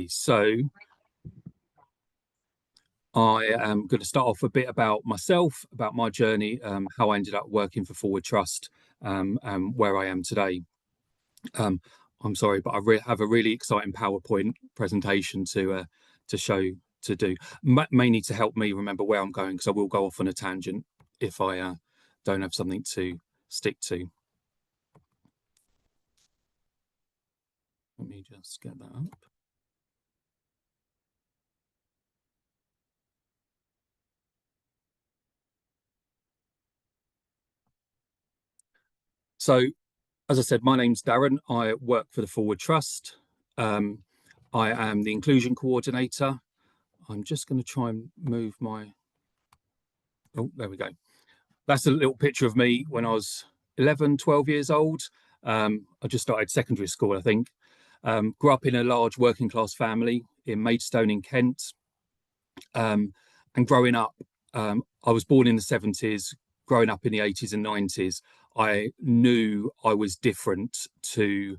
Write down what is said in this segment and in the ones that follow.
So I am going to start off a bit about myself, about my journey, how I ended up working for Forward Trust, and where I am today. Um, I'm sorry, but I have a really exciting PowerPoint presentation to show to do, mainly to help me remember where I'm going, because I will go off on a tangent if I don't have something to stick to. Let me just get that up. So, as I said, my name's Darren. I work for the Forward Trust. I am the inclusion coordinator. I'm just going to try and move my. Oh, there we go. That's a little picture of me when I was 11, 12 years old. I just started secondary school, I think. Grew up in a large working class family in Maidstone in Kent. And growing up, I was born in the 70s. Growing up in the 80s and 90s, I knew I was different to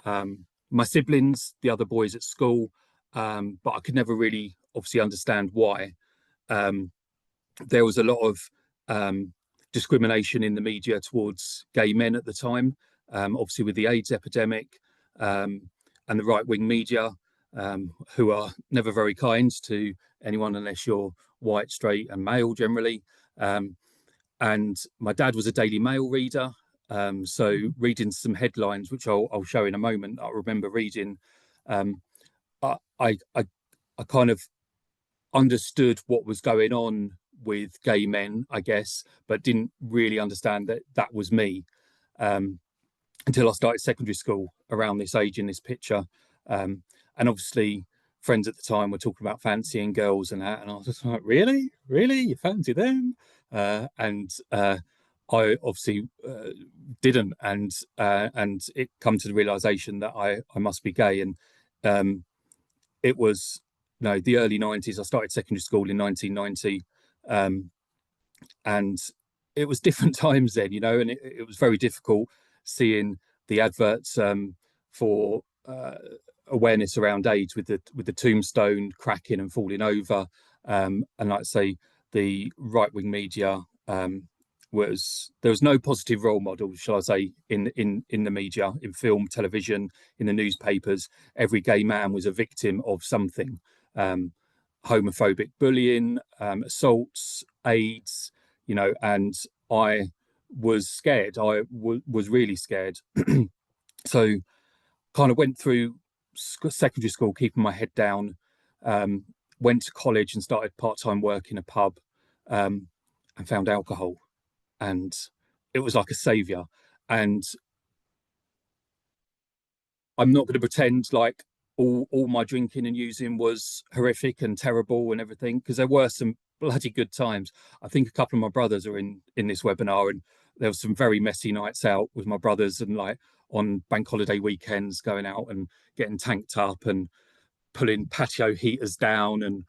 my siblings, the other boys at school, but I could never really obviously understand why. There was a lot of discrimination in the media towards gay men at the time, obviously with the AIDS epidemic, and the right-wing media, who are never very kind to anyone unless you're white, straight, and male generally. And my dad was a Daily Mail reader, so reading some headlines, which I'll show in a moment, I remember reading. I, I I kind of understood what was going on with gay men, I guess, but didn't really understand that that was me, until I started secondary school around this age in this picture. And obviously, friends at the time were talking about fancying girls and that, and I was just like, really, really, you fancy them? And I obviously didn't, and it come to the realization that I must be gay, and it was no the early 90s. I started secondary school in 1990, and it was different times then, and it was very difficult seeing the adverts for awareness around AIDS with the tombstone cracking and falling over, and like I say, the right wing media, there was no positive role model, shall I say, in the media, in film, television, in the newspapers. Every gay man was a victim of something. Homophobic bullying, assaults, AIDS, and I was scared. I was really scared. So kind of went through secondary school, keeping my head down, went to college and started part-time work in a pub, and found alcohol. And it was like a savior. And I'm not going to pretend like all my drinking and using was horrific and terrible and everything, because there were some bloody good times. I think a couple of my brothers are in this webinar, and there was some very messy nights out with my brothers, and like on bank holiday weekends going out and getting tanked up and pulling patio heaters down and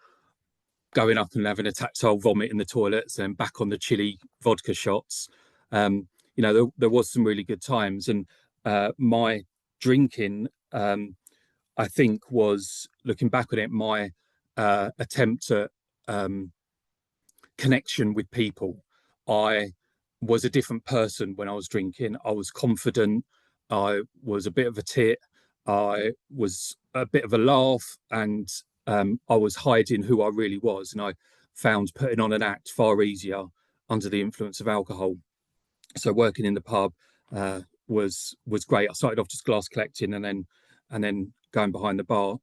going up and having a tactile vomit in the toilets and back on the chili vodka shots. There was some really good times, and my drinking, I think, was, looking back on it, my attempt at connection with people. I was a different person when I was drinking. I was confident. I was a bit of a tit. I was a bit of a laugh, and I was hiding who I really was. And I found putting on an act far easier under the influence of alcohol. So working in the pub was great. I started off just glass collecting, and then going behind the bar.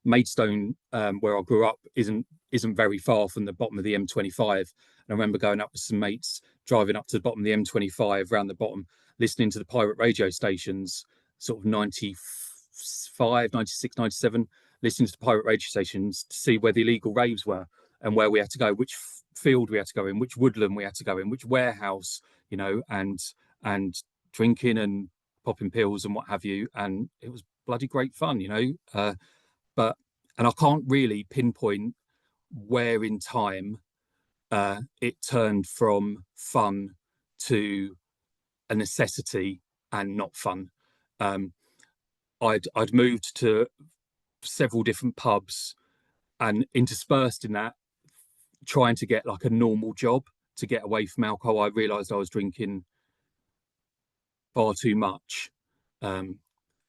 Maidstone, where I grew up, isn't very far from the bottom of the M25. And I remember going up with some mates, driving up to the bottom of the M25, around the bottom, listening to the pirate radio stations, sort of 95, 96, 97, listening to the pirate radio stations to see where the illegal raves were and where we had to go, which field we had to go in, which woodland we had to go in, which warehouse, and drinking and popping pills and what have you. And it was bloody great fun, and I can't really pinpoint where in time it turned from fun to a necessity and not fun. I'd moved to several different pubs, and interspersed in that, trying to get like a normal job to get away from alcohol. I realized I was drinking far too much, um,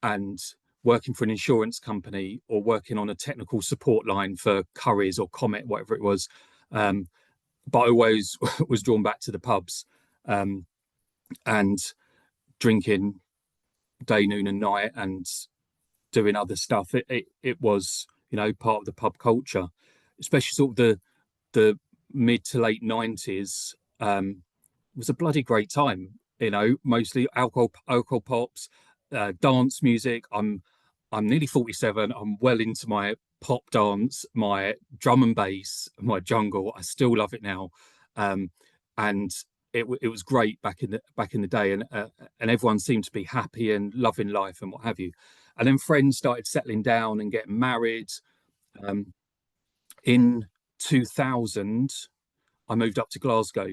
and working for an insurance company or working on a technical support line for Currys or Comet, whatever it was. But I always was drawn back to the pubs, and drinking day, noon, and night, and doing other stuff. It was, part of the pub culture, especially sort of the mid to late 90s. Was a bloody great time. Mostly alcohol pops, dance music. I'm nearly 47. I'm well into my pop dance, my drum and bass, my jungle. I still love it now, and it was great back in the day, and everyone seemed to be happy and loving life and what have you. And then friends started settling down and getting married. Um, in 2000, I moved up to Glasgow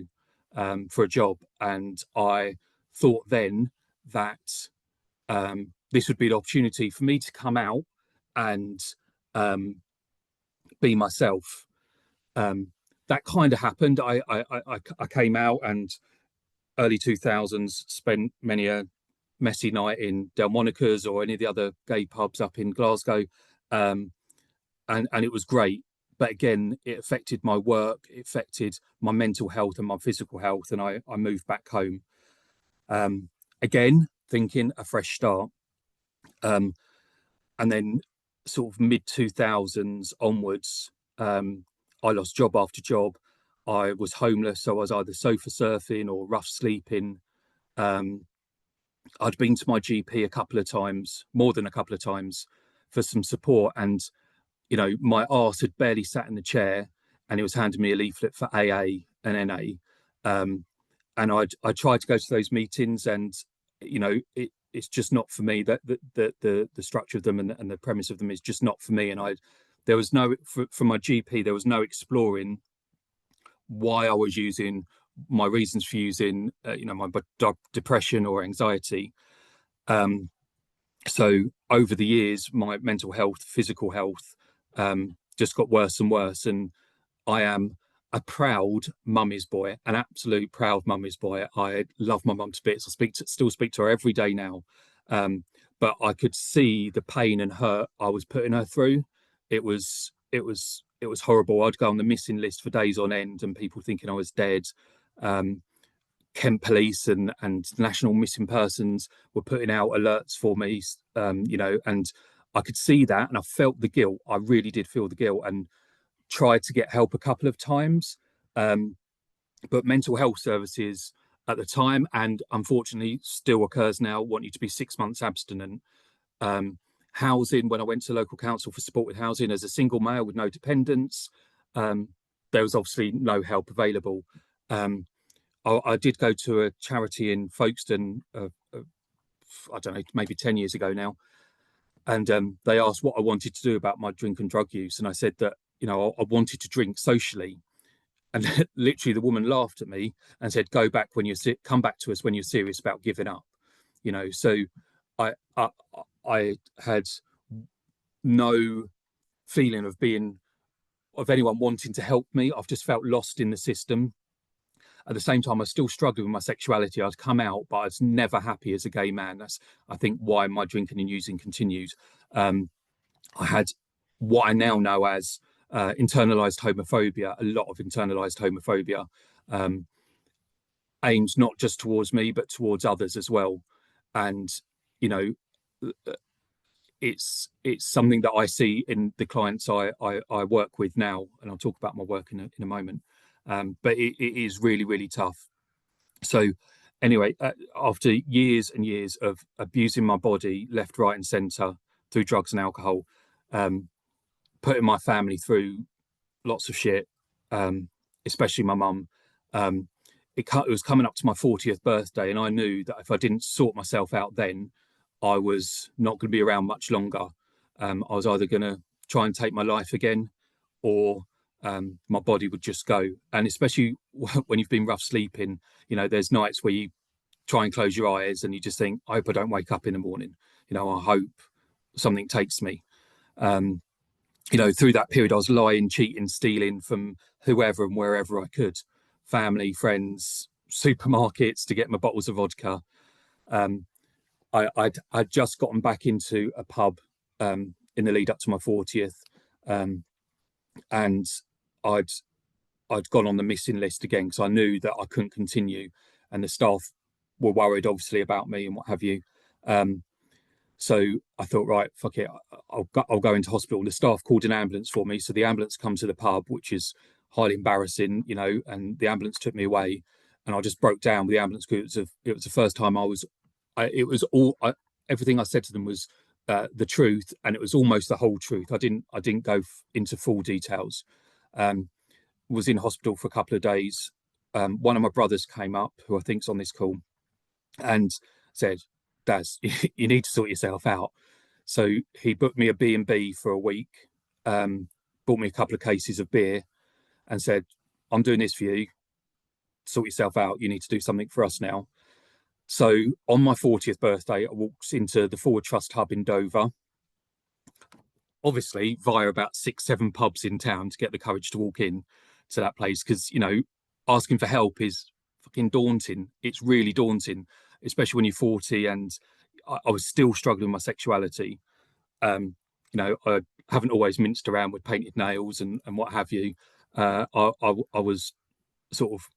for a job, and I thought then that this would be the opportunity for me to come out and um, be myself. That kind of happened. I came out, and early 2000s spent many a messy night in Delmonico's or any of the other gay pubs up in Glasgow, um, and it was great. But again, it affected my work, it affected my mental health and my physical health, and I moved back home. Again, thinking a fresh start. Um, and then sort of mid 2000s onwards, I lost job after job. I was homeless, so I was either sofa surfing or rough sleeping. Um, I'd been to my GP a couple of times, more than a couple of times, for some support, and my arse had barely sat in the chair, and it was handing me a leaflet for AA and NA. And I tried to go to those meetings, and it's just not for me. That the structure of them and the premise of them is just not for me. And there was no, from my GP, there was no exploring why I was using, my reasons for using, my depression or anxiety. So over the years, my mental health, physical health, just got worse and worse. And I am a proud mummy's boy, an absolute proud mummy's boy. I love my mum to bits. Still speak to her every day now. But I could see the pain and hurt I was putting her through. It was horrible. I'd go on the missing list for days on end, and people thinking I was dead. Kent Police and National Missing Persons were putting out alerts for me, and I could see that, and I felt the guilt. I really did feel the guilt, and tried to get help a couple of times. But mental health services at the time, and unfortunately still occurs now, want you to be 6 months abstinent. Housing, when I went to local council for support with housing as a single male with no dependents, there was obviously no help available. I did go to a charity in Folkestone, I don't know, maybe 10 years ago now. And they asked what I wanted to do about my drink and drug use. And I said that, I wanted to drink socially. And literally the woman laughed at me and said, come back to us when you're serious about giving up. So I, I, I had no feeling of anyone wanting to help me. I've just felt lost in the system. At the same time, I was still struggling with my sexuality. I'd come out, but I was never happy as a gay man. That's, I think, why my drinking and using continued. I had what I now know as internalized homophobia, a lot of internalized homophobia, aimed not just towards me, but towards others as well. And, it's something that I see in the clients I work with now, and I'll talk about my work in a moment. But it is really, really tough. So anyway, after years and years of abusing my body left, right, and centre through drugs and alcohol, putting my family through lots of shit, especially my mum, it was coming up to my 40th birthday, and I knew that if I didn't sort myself out then, I was not going to be around much longer. I was either going to try and take my life again, or my body would just go. And especially when you've been rough sleeping, there's nights where you try and close your eyes and you just think, I hope I don't wake up in the morning. I hope something takes me. You know, through that period, I was lying, cheating, stealing from whoever and wherever I could, family, friends, supermarkets, to get my bottles of vodka. I'd just gotten back into a pub in the lead up to my 40th, and I'd I'd gone on the missing list again because I knew that I couldn't continue, and the staff were worried, obviously, about me and what have you. Um, so I thought, right, fuck it, I'll go into hospital. The staff called an ambulance for me, so the ambulance comes to the pub, which is highly embarrassing, you know. And the ambulance took me away, and I just broke down with the ambulance because it was the first time it was all everything I said to them was the truth, and it was almost the whole truth. I didn't go into full details. Um, was in hospital for a couple of days. One of my brothers came up, who I think's on this call, and said, "Daz, you need to sort yourself out." So he booked me a B&B for a week, bought me a couple of cases of beer, and said, "I'm doing this for you. Sort yourself out. You need to do something for us now." So on my 40th birthday, I walked into the Forward Trust hub in Dover, obviously via about 6, 7 pubs in town to get the courage to walk in to that place, because, you know, asking for help is fucking daunting. It's really daunting, especially when you're 40. And I was still struggling with my sexuality. You know, I haven't always minced around with painted nails and what have you. I was sort of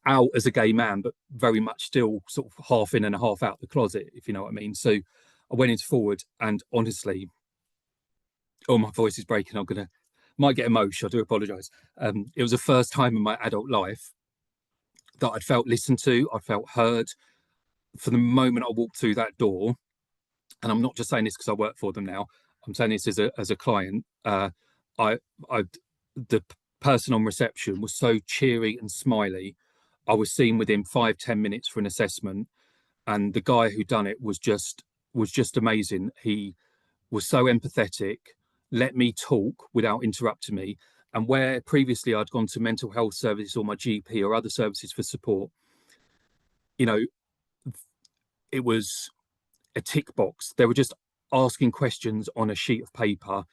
out as a gay man, but very much still sort of half in and a half out the closet, if you know what I mean. So I went into Forward, and honestly, oh, my voice is breaking. Might get emotional. I do apologise. It was the first time in my adult life that I'd felt listened to. I felt heard from the moment I walked through that door. And I'm not just saying this because I work for them now. I'm saying this as a client. I the person on reception was so cheery and smiley. I was seen within 5, 10 minutes for an assessment, and the guy who done it was just amazing. He was so empathetic, let me talk without interrupting me. And where previously I'd gone to mental health services or my GP or other services for support, you know, it was a tick box. They were just asking questions on a sheet of paper,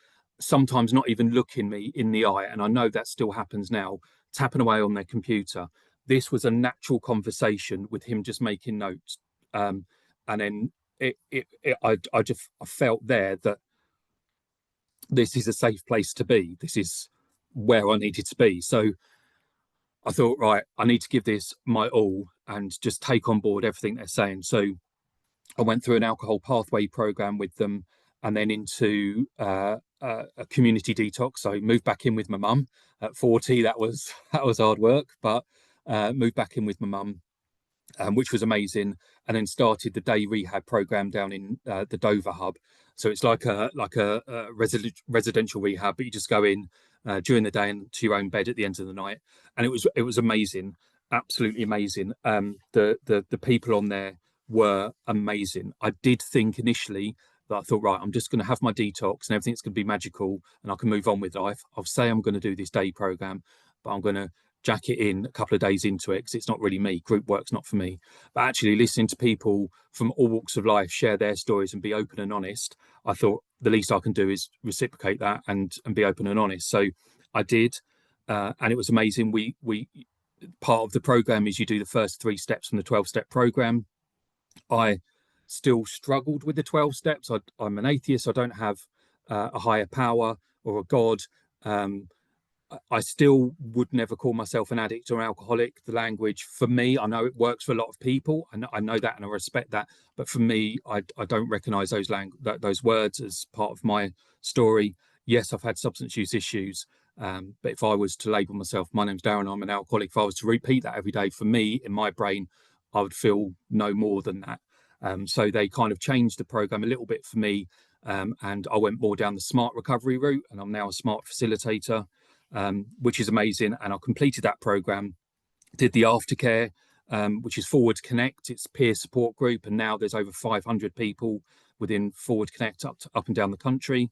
sometimes not even looking me in the eye. And I know that still happens now, tapping away on their computer. This was a natural conversation with him just making notes. And then I felt there that this is a safe place to be. This is where I needed to be. So I thought, right, I need to give this my all and just take on board everything they're saying. So I went through an alcohol pathway program with them, and then into a community detox. So I moved back in with my mum at 40. That was hard work, but moved back in with my mum, which was amazing. And then started the day rehab program down in the Dover hub. So it's like a residential rehab, but you just go in during the day and to your own bed at the end of the night. And it was amazing, absolutely amazing. The people on there were amazing. I did think initially that I thought, right, I'm just going to have my detox and everything's going to be magical and I can move on with life. I'll say I'm going to do this day program, but I'm going to jack it in a couple of days into it because it's not really me. Group work's not for me. But actually listening to people from all walks of life share their stories and be open and honest, I thought the least I can do is reciprocate that and be open and honest. So I did, and it was amazing. We part of the program is you do the first 3 steps from the 12-step program. I still struggled with the 12 steps. I'm an atheist. I don't have a higher power or a God. I still would never call myself an addict or alcoholic. The language, for me, I know it works for a lot of people, and I know that and I respect that. But for me, I don't recognise those words as part of my story. Yes, I've had substance use issues, but if I was to label myself, my name's Darren, I'm an alcoholic, if I was to repeat that every day, for me, in my brain, I would feel no more than that. So they kind of changed the program a little bit for me, and I went more down the smart recovery route, and I'm now a smart facilitator. Which is amazing. And I completed that program, did the aftercare, which is Forward Connect. It's peer support group. And now there's over 500 people within Forward Connect up and down the country.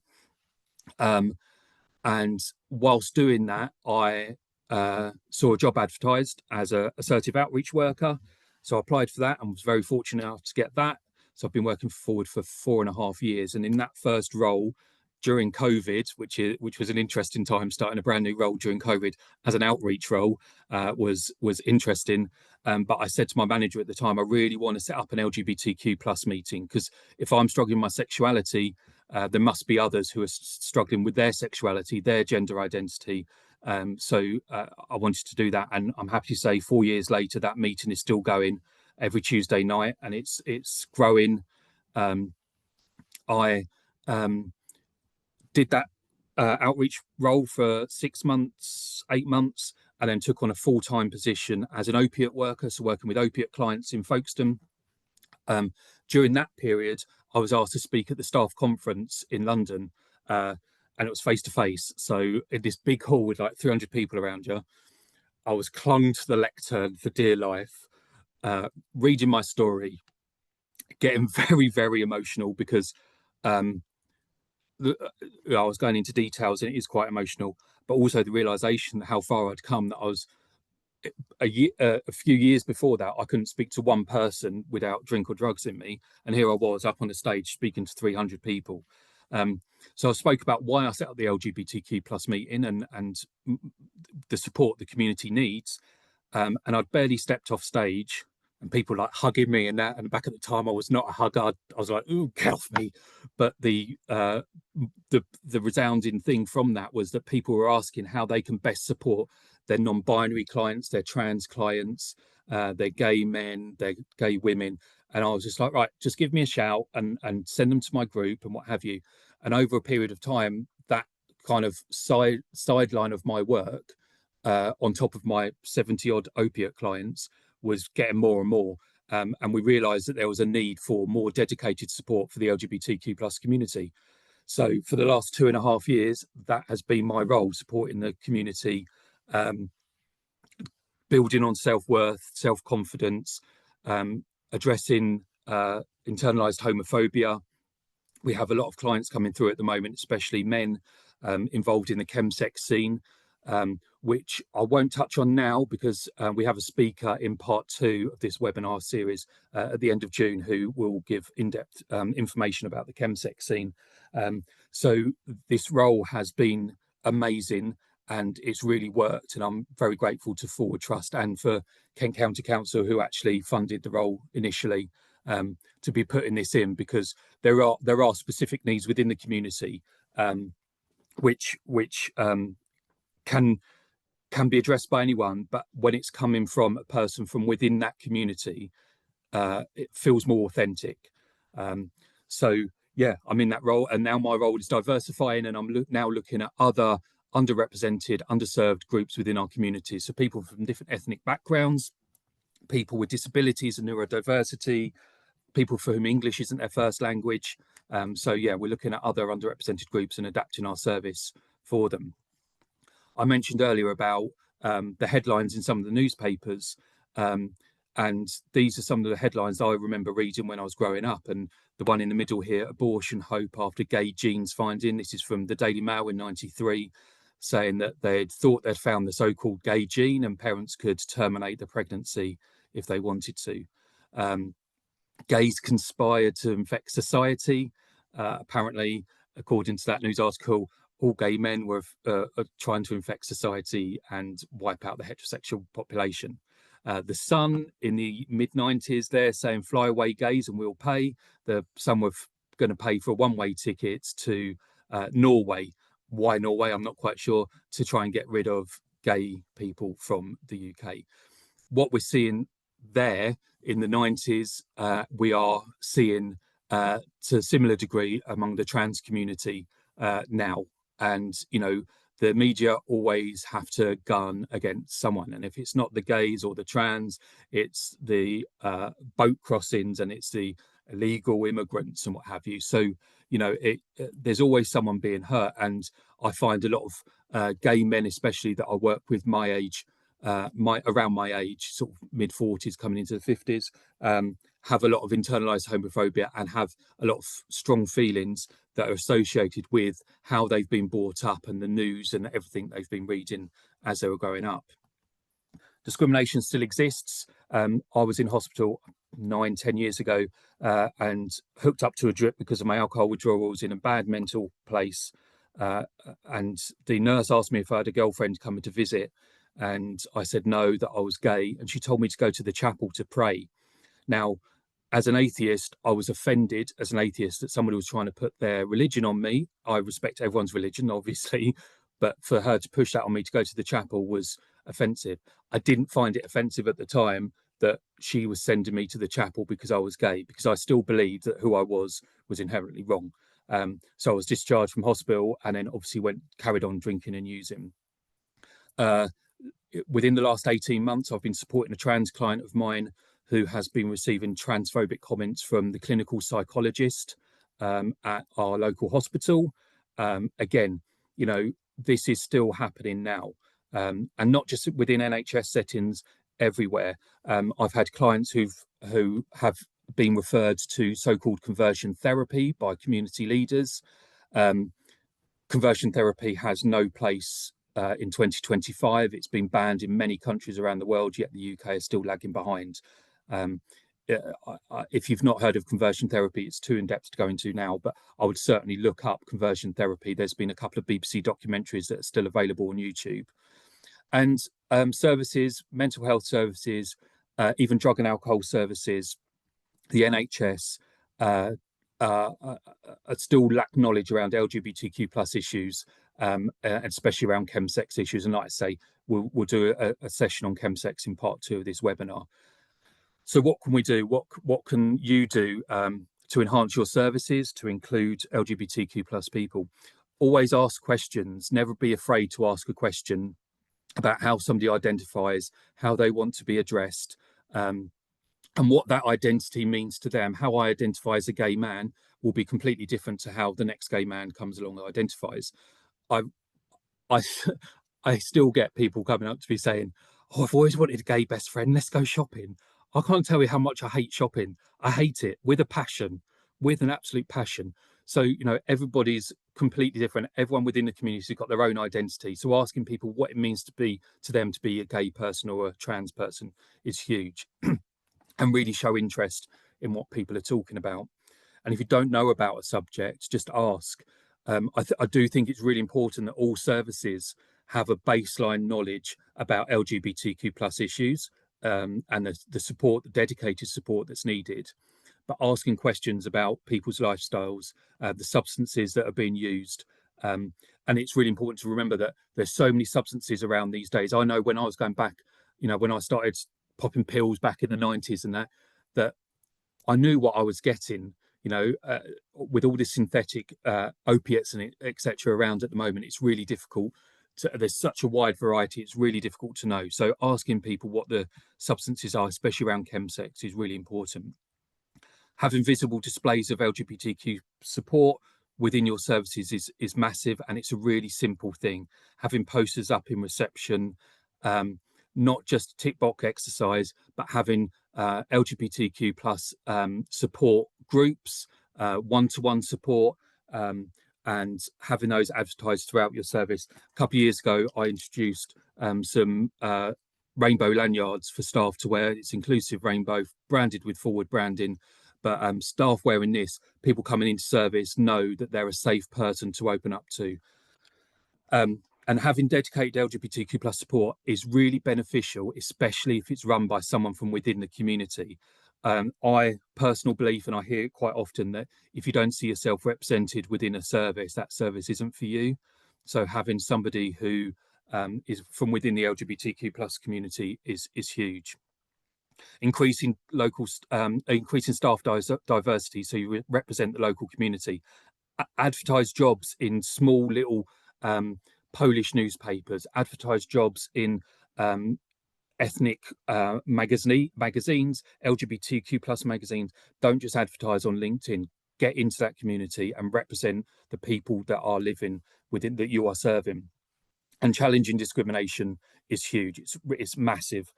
And whilst doing that, I saw a job advertised as a assertive outreach worker. So I applied for that and was very fortunate enough to get that. So I've been working for Forward for 4.5 years. And in that first role, during COVID, which was an interesting time, starting a brand new role during COVID as an outreach role, was interesting. But I said to my manager at the time, I really want to set up an LGBTQ plus meeting, because if I'm struggling with my sexuality, there must be others who are struggling with their sexuality, their gender identity. So I wanted to do that, and I'm happy to say 4 years later that meeting is still going every Tuesday night, and it's growing. I did that outreach role for 6 months, 8 months, and then took on a full-time position as an opiate worker, so working with opiate clients in Folkestone. During that period, I was asked to speak at the staff conference in London, and it was face-to-face. So in this big hall with like 300 people around you, I was clung to the lectern for dear life, reading my story, getting very, very emotional, because I was going into details and it is quite emotional, but also the realization how far I'd come, that I was a few years before that, I couldn't speak to one person without drink or drugs in me. And here I was up on the stage speaking to 300 people. So I spoke about why I set up the LGBTQ plus meeting and the support the community needs. And I'd barely stepped off stage and people like hugging me and that. And back at the time, I was not a hugger. I was like, ooh, get off me. But the resounding thing from that was that people were asking how they can best support their non-binary clients, their trans clients, their gay men, their gay women. And I was just like, right, just give me a shout and send them to my group and what have you. And over a period of time, that kind of sideline of my work, on top of my 70 odd opiate clients, was getting more and more. And we realized that there was a need for more dedicated support for the LGBTQ plus community. So for the last 2.5 years, that has been my role, supporting the community, building on self-worth, self-confidence, addressing internalized homophobia. We have a lot of clients coming through at the moment, especially men involved in the chemsex scene, which I won't touch on now, because we have a speaker in part 2 of this webinar series at the end of June who will give in-depth information about the chemsex scene. So this role has been amazing and it's really worked, and I'm very grateful to Forward Trust and for Kent County Council, who actually funded the role initially, to be putting this in, because there are specific needs within the community, which can be addressed by anyone, but when it's coming from a person from within that community, it feels more authentic. So yeah, I'm in that role, and now my role is diversifying, and I'm now looking at other underrepresented, underserved groups within our community. So people from different ethnic backgrounds, people with disabilities and neurodiversity, people for whom English isn't their first language. So yeah, we're looking at other underrepresented groups and adapting our service for them. I mentioned earlier about the headlines in some of the newspapers, and these are some of the headlines I remember reading when I was growing up. And the one in the middle here, abortion hope after gay genes finding. This is from the Daily Mail in '93, saying that they'd thought they'd found the so-called gay gene and parents could terminate the pregnancy if they wanted to. Gays conspired to infect society. Apparently, according to that news article, all gay men were trying to infect society and wipe out the heterosexual population. The Sun in the mid-90s, they're saying fly away gays and we'll pay. Some were going to pay for a one-way ticket to Norway. Why Norway? I'm not quite sure, to try and get rid of gay people from the UK. What we're seeing there in the 90s, we are seeing to a similar degree among the trans community now. And, you know, the media always have to gun against someone. And if it's not the gays or the trans, it's the boat crossings and it's the illegal immigrants and what have you. So, you know, there's always someone being hurt. And I find a lot of gay men, especially that I work with my age, around my age, sort of mid-40s coming into the 50s, have a lot of internalized homophobia and have a lot of strong feelings that are associated with how they've been brought up and the news and everything they've been reading as they were growing up. Discrimination still exists. I was in hospital 9, 10 years ago, and hooked up to a drip because of my alcohol withdrawals, in a bad mental place. And the nurse asked me if I had a girlfriend coming to visit, and I said no, that I was gay, and she told me to go to the chapel to pray. Now, as an atheist, I was offended as an atheist that somebody was trying to put their religion on me. I respect everyone's religion, obviously, but for her to push that on me to go to the chapel was offensive. I didn't find it offensive at the time that she was sending me to the chapel because I was gay, because I still believed that who I was inherently wrong. So I was discharged from hospital, and then obviously carried on drinking and using. Within the last 18 months, I've been supporting a trans client of mine who has been receiving transphobic comments from the clinical psychologist at our local hospital. Again, this is still happening now, and not just within NHS settings, everywhere. I've had clients who have been referred to so-called conversion therapy by community leaders. Conversion therapy has no place in 2025. It's been banned in many countries around the world, yet the UK is still lagging behind. If you've not heard of conversion therapy, it's too in-depth to go into now, but I would certainly look up conversion therapy. There's been a couple of BBC documentaries that are still available on YouTube. And services, mental health services, even drug and alcohol services, the NHS still lack knowledge around LGBTQ plus issues, especially around chemsex issues. And like I say, we'll do a session on chemsex in part 2 of this webinar. So what can we do? What can you do to enhance your services to include LGBTQ plus people? Always ask questions. Never be afraid to ask a question about how somebody identifies, how they want to be addressed, and what that identity means to them. How I identify as a gay man will be completely different to how the next gay man comes along that identifies. I I still get people coming up to me saying, "Oh, I've always wanted a gay best friend. Let's go shopping." I can't tell you how much I hate shopping. I hate it with a passion, with an absolute passion. So, everybody's completely different. Everyone within the community has got their own identity. So asking people what it means to them to be a gay person or a trans person is huge. And really show interest in what people are talking about. And if you don't know about a subject, just ask. I do think it's really important that all services have a baseline knowledge about LGBTQ plus issues, and the support, the dedicated support that's needed. But asking questions about people's lifestyles, the substances that are being used. And it's really important to remember that there's so many substances around these days. I know when I was going back, when I started popping pills back in the 90s and that I knew what I was getting, with all this synthetic opiates and etc. around at the moment. It's really difficult. There's such a wide variety. It's really difficult to know. So asking people what the substances are, especially around chemsex, is really important. Having visible displays of LGBTQ support within your services is massive, and it's a really simple thing. Having posters up in reception, not just a tick box exercise, but having LGBTQ plus support groups, one-to-one support, and having those advertised throughout your service. A couple of years ago, I introduced some rainbow lanyards for staff to wear. It's inclusive rainbow, branded with forward branding. But staff wearing this, people coming into service know that they're a safe person to open up to. And having dedicated LGBTQ plus support is really beneficial, especially if it's run by someone from within the community. Personal belief, and I hear it quite often, that if you don't see yourself represented within a service, that service isn't for you. So having somebody who is from within the LGBTQ plus community is huge. Increasing staff diversity, so you represent the local community. Advertise jobs in small little Polish newspapers. Advertise jobs in ethnic magazines, LGBTQ plus magazines. Don't just advertise on LinkedIn. Get into that community and represent the people that are living within, that you are serving. And challenging discrimination is huge. It's massive.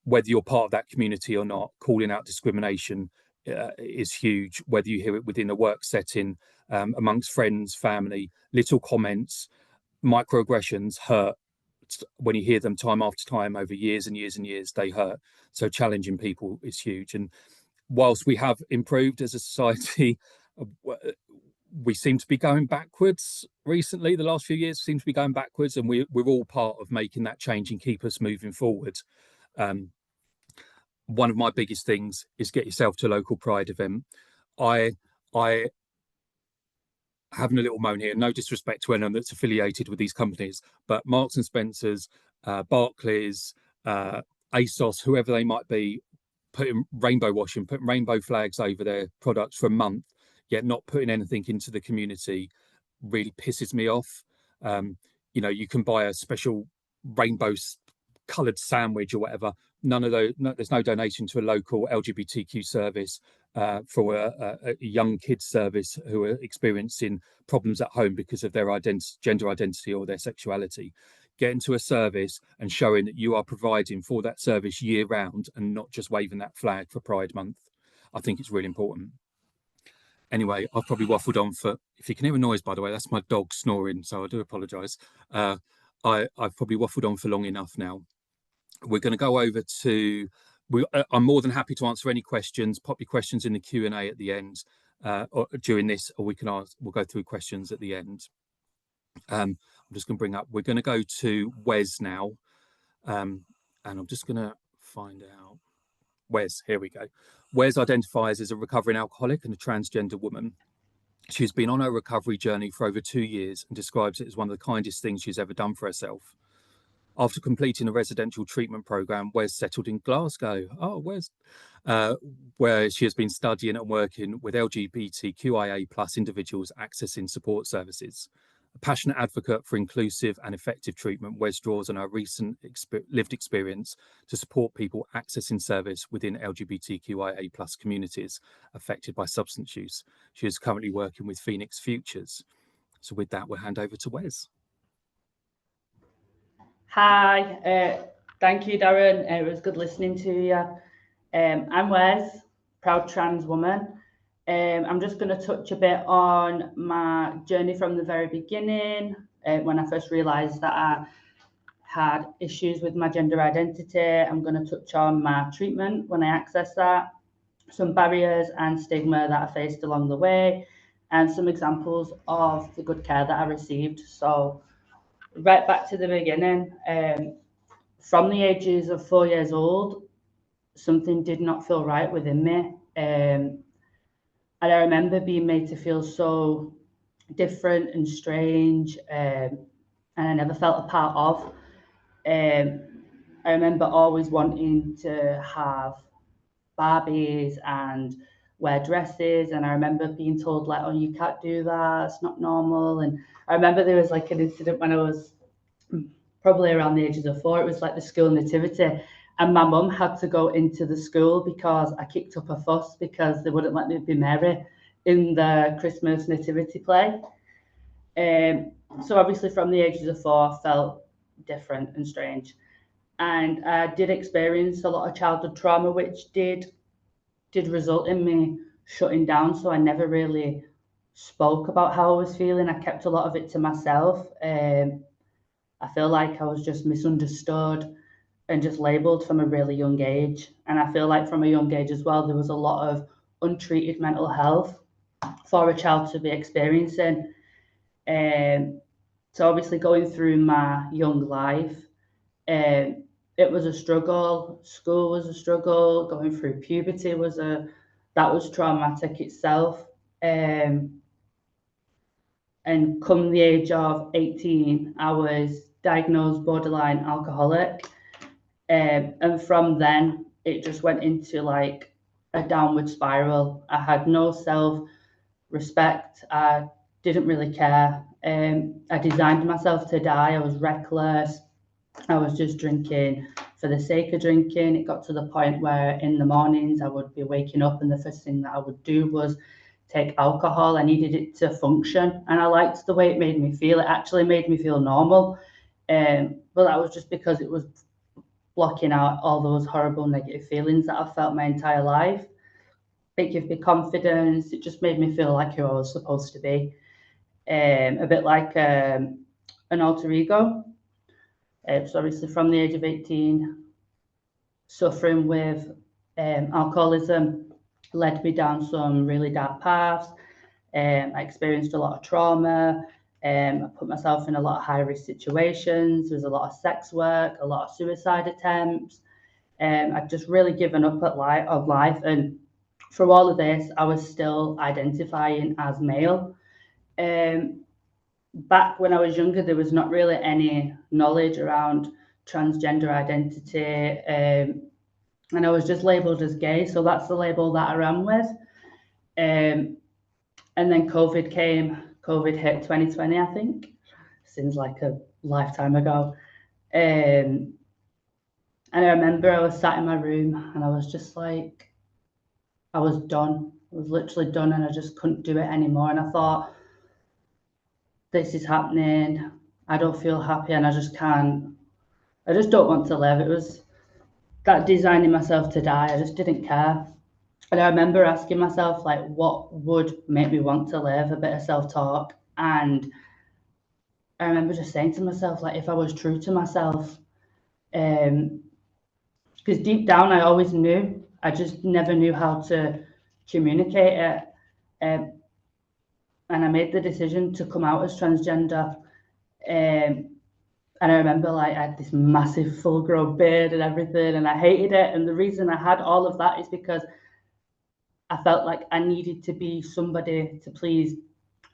Whether you're part of that community or not, calling out discrimination is huge. Whether you hear it within a work setting, amongst friends, family, little comments, microaggressions hurt when you hear them time after time over years and years and years, they hurt. So challenging people is huge. And whilst we have improved as a society, we seem to be going backwards recently. The last few years seem to be going backwards, and we're all part of making that change and keep us moving forward. One of my biggest things is get yourself to a local Pride event. I having a little moan here, no disrespect to anyone that's affiliated with these companies, but Marks and Spencer's, Barclays, ASOS, whoever they might be, putting rainbow flags over their products for a month, yet not putting anything into the community, really pisses me off. You know, you can buy a special rainbow coloured sandwich or whatever. None of those. There's no donation to a local LGBTQ service, for a young kids service who are experiencing problems at home because of their gender identity or their sexuality. Get into a service and showing that you are providing for that service year round and not just waving that flag for Pride Month. I think it's really important. Anyway, I've probably waffled on for, if you can hear a noise, by the way, that's my dog snoring, so I do apologise. I've probably waffled on for long enough now. We're going to go over to, I'm more than happy to answer any questions. Pop your questions in the Q&A at the end, or during this, or we'll go through questions at the end. I'm just going to bring up, we're going to go to Wes now, and I'm just going to find out. Wes, here we go. Wes identifies as a recovering alcoholic and a transgender woman. She's been on her recovery journey for over 2 years and describes it as one of the kindest things she's ever done for herself. After completing a residential treatment program, Wes settled in Glasgow. Oh, Wes, where she has been studying and working with LGBTQIA plus individuals accessing support services. A passionate advocate for inclusive and effective treatment, Wes draws on her recent lived experience to support people accessing service within LGBTQIA plus communities affected by substance use. She is currently working with Phoenix Futures. So with that, we'll hand over to Wes. Hi, thank you, Darren. It was good listening to you. I'm Wes, proud trans woman. I'm just going to touch a bit on my journey from the very beginning, when I first realised that I had issues with my gender identity. I'm going to touch on my treatment when I accessed that, some barriers and stigma that I faced along the way, and some examples of the good care that I received. So right back to the beginning, from the ages of 4 years old, something did not feel right within me. And I remember being made to feel so different and strange, and I never felt a part of. I remember always wanting to have Barbies and wear dresses, and I remember being told, like, oh, you can't do that, it's not normal. And I remember there was like an incident when I was probably around the ages of 4. It was like the school nativity, and my mum had to go into the school because I kicked up a fuss because they wouldn't let me be Mary in the Christmas nativity play. So obviously from the ages of 4, I felt different and strange, and I did experience a lot of childhood trauma, which did result in me shutting down. So I never really spoke about how I was feeling. I kept a lot of it to myself. I feel like I was just misunderstood and just labelled from a really young age. And I feel like from a young age as well, there was a lot of untreated mental health for a child to be experiencing. So obviously going through my young life, it was a struggle. School was a struggle. Going through puberty was traumatic itself. And come the age of 18, I was diagnosed borderline alcoholic. And from then, it just went into like a downward spiral. I had no self-respect. I didn't really care. I designed myself to die. I was reckless. I was just drinking for the sake of drinking. It got to the point where in the mornings I would be waking up and the first thing that I would do was take alcohol. I needed it to function, and I liked the way it made me feel. It actually made me feel normal. But that was just because it was blocking out all those horrible negative feelings that I've felt my entire life. It gave me confidence. It just made me feel like who I was supposed to be. A bit like an alter ego. So obviously from the age of 18, suffering with alcoholism led me down some really dark paths. I experienced a lot of trauma. I put myself in a lot of high-risk situations. There was a lot of sex work, a lot of suicide attempts. I'd just really given up at life. And through all of this, I was still identifying as male. Back when I was younger, there was not really any knowledge around transgender identity. And I was just labelled as gay. So that's the label that I ran with. And then COVID came. COVID hit 2020, I think. Seems like a lifetime ago. And I remember I was sat in my room and I was just like, I was done. I was literally done and I just couldn't do it anymore. And I thought, this is happening. I don't feel happy and I just can't. I just don't want to live. It was that designing myself to die. I just didn't care. And I remember asking myself, like, what would make me want to live? A bit of self-talk. And I remember just saying to myself, like, if I was true to myself, because deep down I always knew, I just never knew how to communicate it. And I made the decision to come out as transgender. And I remember, like, I had this massive full grown beard and everything, and I hated it. And the reason I had all of that is because I felt like I needed to be somebody to please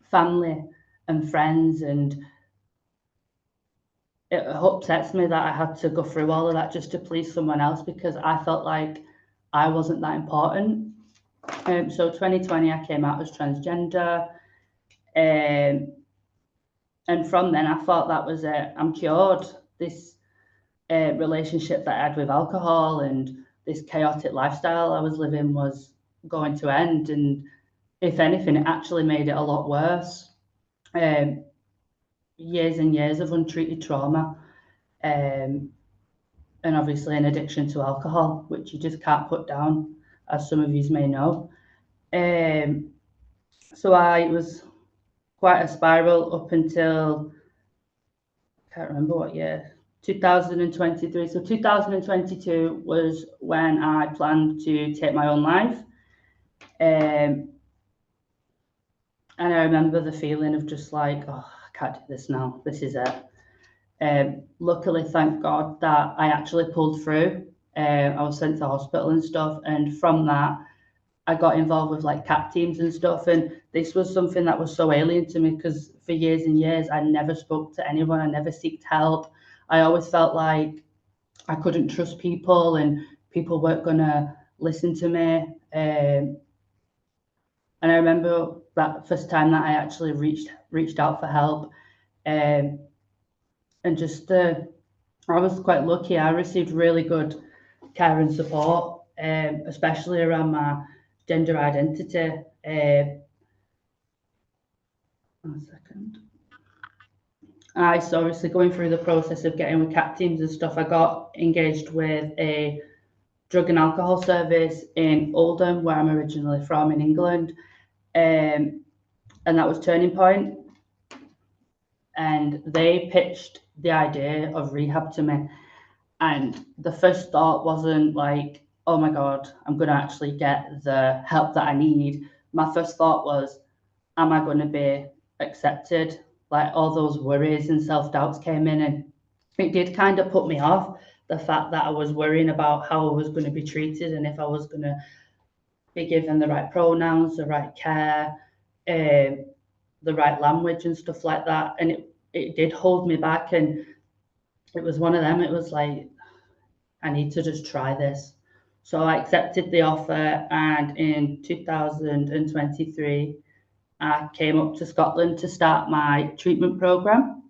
family and friends, and it upsets me that I had to go through all of that just to please someone else, because I felt like I wasn't that important. So 2020, I came out as transgender. And from then, I thought that was it. I'm cured. This relationship that I had with alcohol and this chaotic lifestyle I was living was going to end. And if anything, it actually made it a lot worse. Years and years of untreated trauma. And obviously an addiction to alcohol, which you just can't put down, as some of you may know. So I was quite a spiral up until, I can't remember what year, 2023. So 2022 was when I planned to take my own life. And I remember the feeling of just like, oh, I can't do this now. This is it. Luckily, thank God that I actually pulled through. I was sent to hospital and stuff. And from that, I got involved with like CAP teams and stuff. And this was something that was so alien to me, because for years and years, I never spoke to anyone. I never sought help. I always felt like I couldn't trust people and people weren't going to listen to me. And I remember that first time that I actually reached out for help. And just, I was quite lucky. I received really good care and support, especially around my gender identity. 1 second. So obviously going through the process of getting with CAP teams and stuff, I got engaged with a drug and alcohol service in Oldham, where I'm originally from in England. And that was Turning Point. And they pitched the idea of rehab to me. And the first thought wasn't like, oh my God, I'm going to actually get the help that I need. My first thought was, am I going to be accepted? Like, all those worries and self-doubts came in, and it did kind of put me off, the fact that I was worrying about how I was going to be treated and if I was going to be given the right pronouns, the right care, the right language and stuff like that. And it did hold me back. And it was one of them, it was like, I need to just try this. So I accepted the offer, and in 2023, I came up to Scotland to start my treatment programme.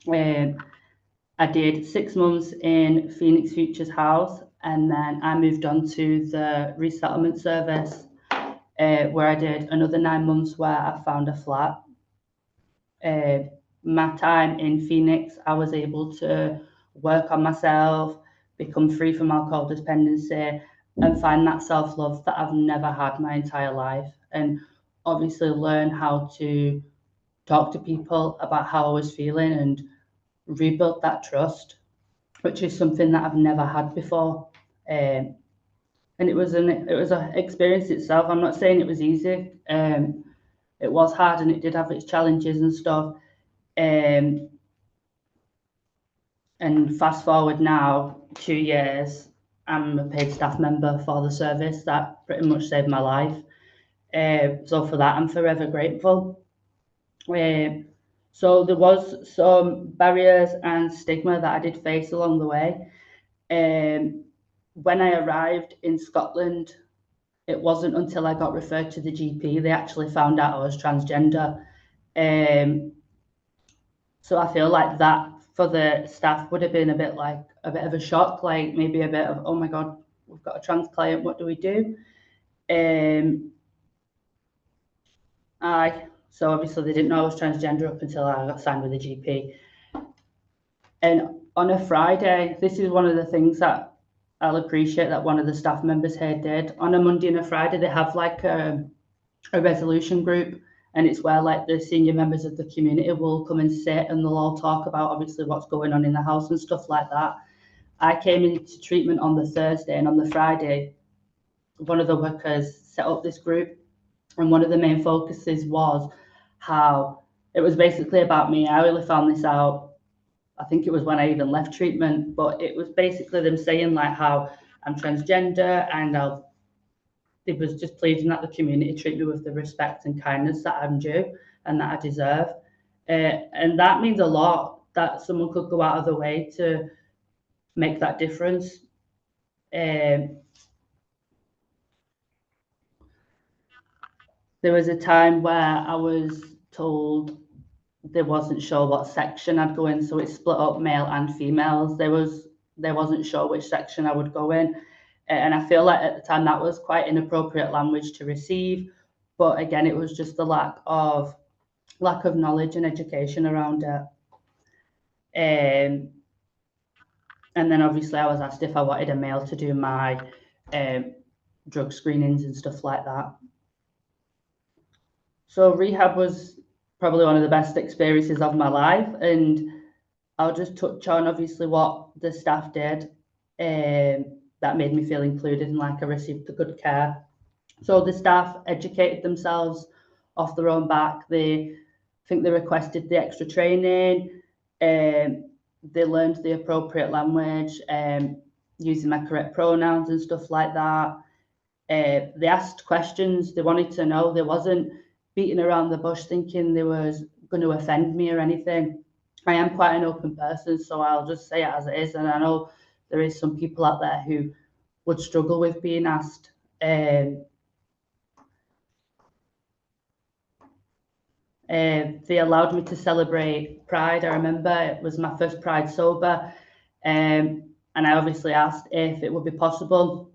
I did 6 months in Phoenix Futures House, and then I moved on to the resettlement service, where I did another 9 months where I found a flat. My time in Phoenix, I was able to work on myself, become free from alcohol dependency, and find that self-love that I've never had my entire life. And obviously learn how to talk to people about how I was feeling and rebuild that trust. which is something that I've never had before. And it was an experience itself. I'm not saying it was easy. It was hard and it did have its challenges and stuff. And fast forward now 2 years, I'm a paid staff member for the service. That pretty much saved my life. So for that, I'm forever grateful. So there was some barriers and stigma that I did face along the way. When I arrived in Scotland, it wasn't until I got referred to the GP they actually found out I was transgender. So I feel like that for the staff would have been a bit of a shock, like maybe a bit of, oh my God, we've got a trans client, what do we do? So obviously they didn't know I was transgender up until I got signed with the GP. And on a Friday, this is one of the things that I'll appreciate that one of the staff members here did. On a Monday and a Friday, they have like a resolution group, and it's where like the senior members of the community will come and sit and they'll all talk about obviously what's going on in the house and stuff like that. I came into treatment on the Thursday, and on the Friday, one of the workers set up this group, and one of the main focuses was how it was basically about me. I only found this out, I think it was when I even left treatment, but it was basically them saying like how I'm transgender, and it was just pleading that the community treat me with the respect and kindness that I'm due and that I deserve. And that means a lot, that someone could go out of the way to make that difference. There was a time where I was told they wasn't sure what section I'd go in, so it split up male and females. They wasn't sure which section I would go in, and I feel like at the time that was quite inappropriate language to receive. But again, it was just the lack of knowledge and education around it. And then obviously I was asked if I wanted a male to do my drug screenings and stuff like that. So rehab was probably one of the best experiences of my life, and I'll just touch on obviously what the staff did that made me feel included and like I received the good care. So the staff educated themselves off their own back. They think they requested the extra training. They learned the appropriate language, using my correct pronouns and stuff like that. They asked questions. They wanted to know. They wasn't beating around the bush thinking they was going to offend me or anything. I am quite an open person, so I'll just say it as it is. And I know there is some people out there who would struggle with being asked. They allowed me to celebrate Pride. I remember it was my first Pride sober. And I obviously asked if it would be possible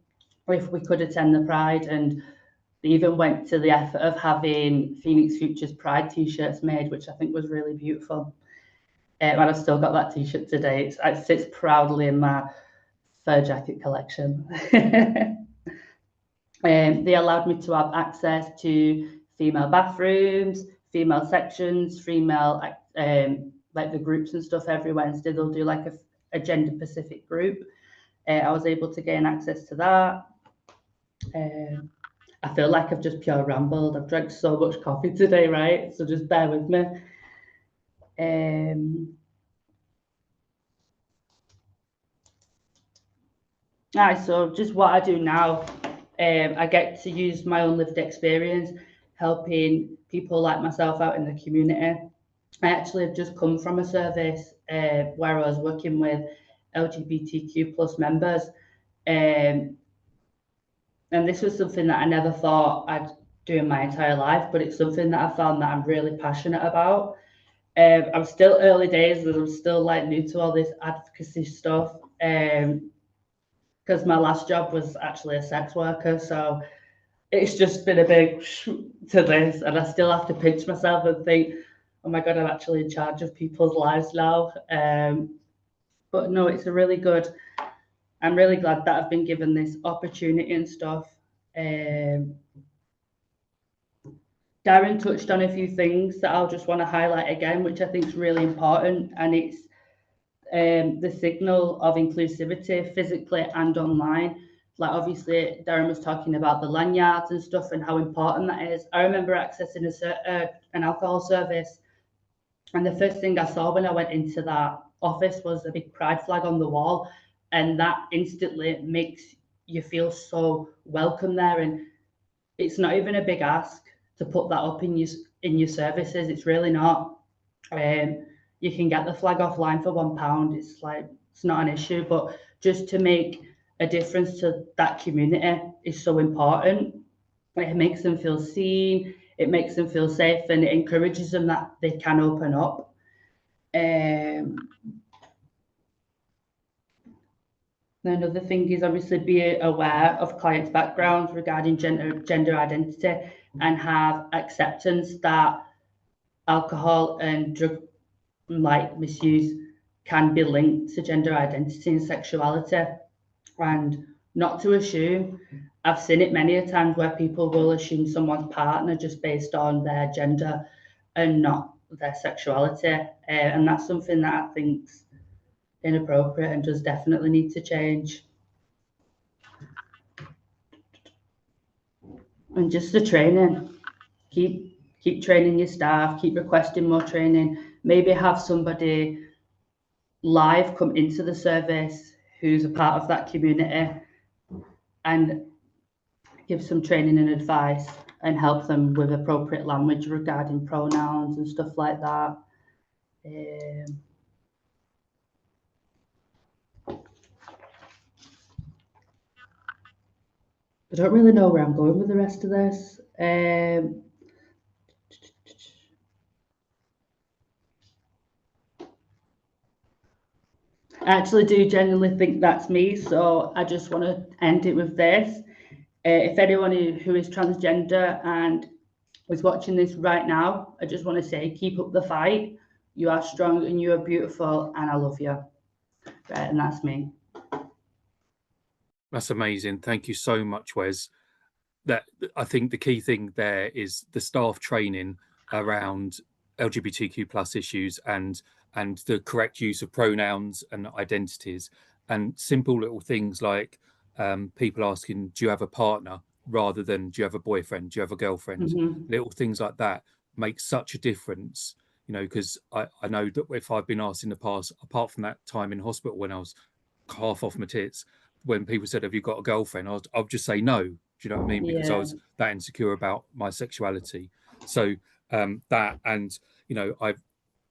if we could attend the Pride, and they even went to the effort of having Phoenix Futures Pride t-shirts made, which I think was really beautiful. And I've still got that t-shirt today. It sits proudly in my fur jacket collection. They allowed me to have access to female bathrooms, female sections, female like the groups and stuff. Every Wednesday they'll do like a gender specific group. I was able to gain access to that. I feel like I've just pure rambled. I've drank so much coffee today, right? So just bear with me. So just what I do now, I get to use my own lived experience, helping people like myself out in the community. I actually have just come from a service where I was working with LGBTQ plus members. And this was something that I never thought I'd do in my entire life, but it's something that I found that I'm really passionate about. I'm still early days, and I'm still like new to all this advocacy stuff. Because my last job was actually a sex worker, so it's just been a big to this, and I still have to pinch myself and think, oh my God, I'm actually in charge of people's lives now. But no, it's a really good. I'm really glad that I've been given this opportunity and stuff. Darren touched on a few things that I'll just want to highlight again, which I think is really important, and it's the signal of inclusivity physically and online. Like obviously Darren was talking about the lanyards and stuff and how important that is. I remember accessing an alcohol service, and the first thing I saw when I went into that office was a big pride flag on the wall, and that instantly makes you feel so welcome there. And it's not even a big ask to put that up in your services. It's really not. You can get the flag offline for £1. It's not an issue, but just to make a difference to that community is so important. It makes them feel seen, it makes them feel safe, and it encourages them that they can open up. Another thing is obviously be aware of clients' backgrounds regarding gender identity, and have acceptance that alcohol and drug like misuse can be linked to gender identity and sexuality, and not to assume. I've seen it many a times where people will assume someone's partner just based on their gender and not their sexuality, and that's something that I think's inappropriate and does definitely need to change. And just the training, keep training your staff, keep requesting more training, maybe have somebody live come into the service who's a part of that community and give some training and advice and help them with appropriate language regarding pronouns and stuff like that. I don't really know where I'm going with the rest of this. I actually do genuinely think that's me, so I just want to end it with this. If anyone who is transgender and is watching this right now, I just want to say, keep up the fight. You are strong and you are beautiful, and I love you. Right, and that's me. That's amazing. Thank you so much, Wes. That I think the key thing there is the staff training around LGBTQ plus issues and the correct use of pronouns and identities, and simple little things like people asking, do you have a partner, rather than do you have a boyfriend, do you have a girlfriend? Little things like that make such a difference, you know, because I know that if I've been asked in the past, apart from that time in hospital when I was half off my tits, when people said, have you got a girlfriend, I'll just say no. Do you know what I mean? Because I was that insecure about my sexuality. So that, and you know, I've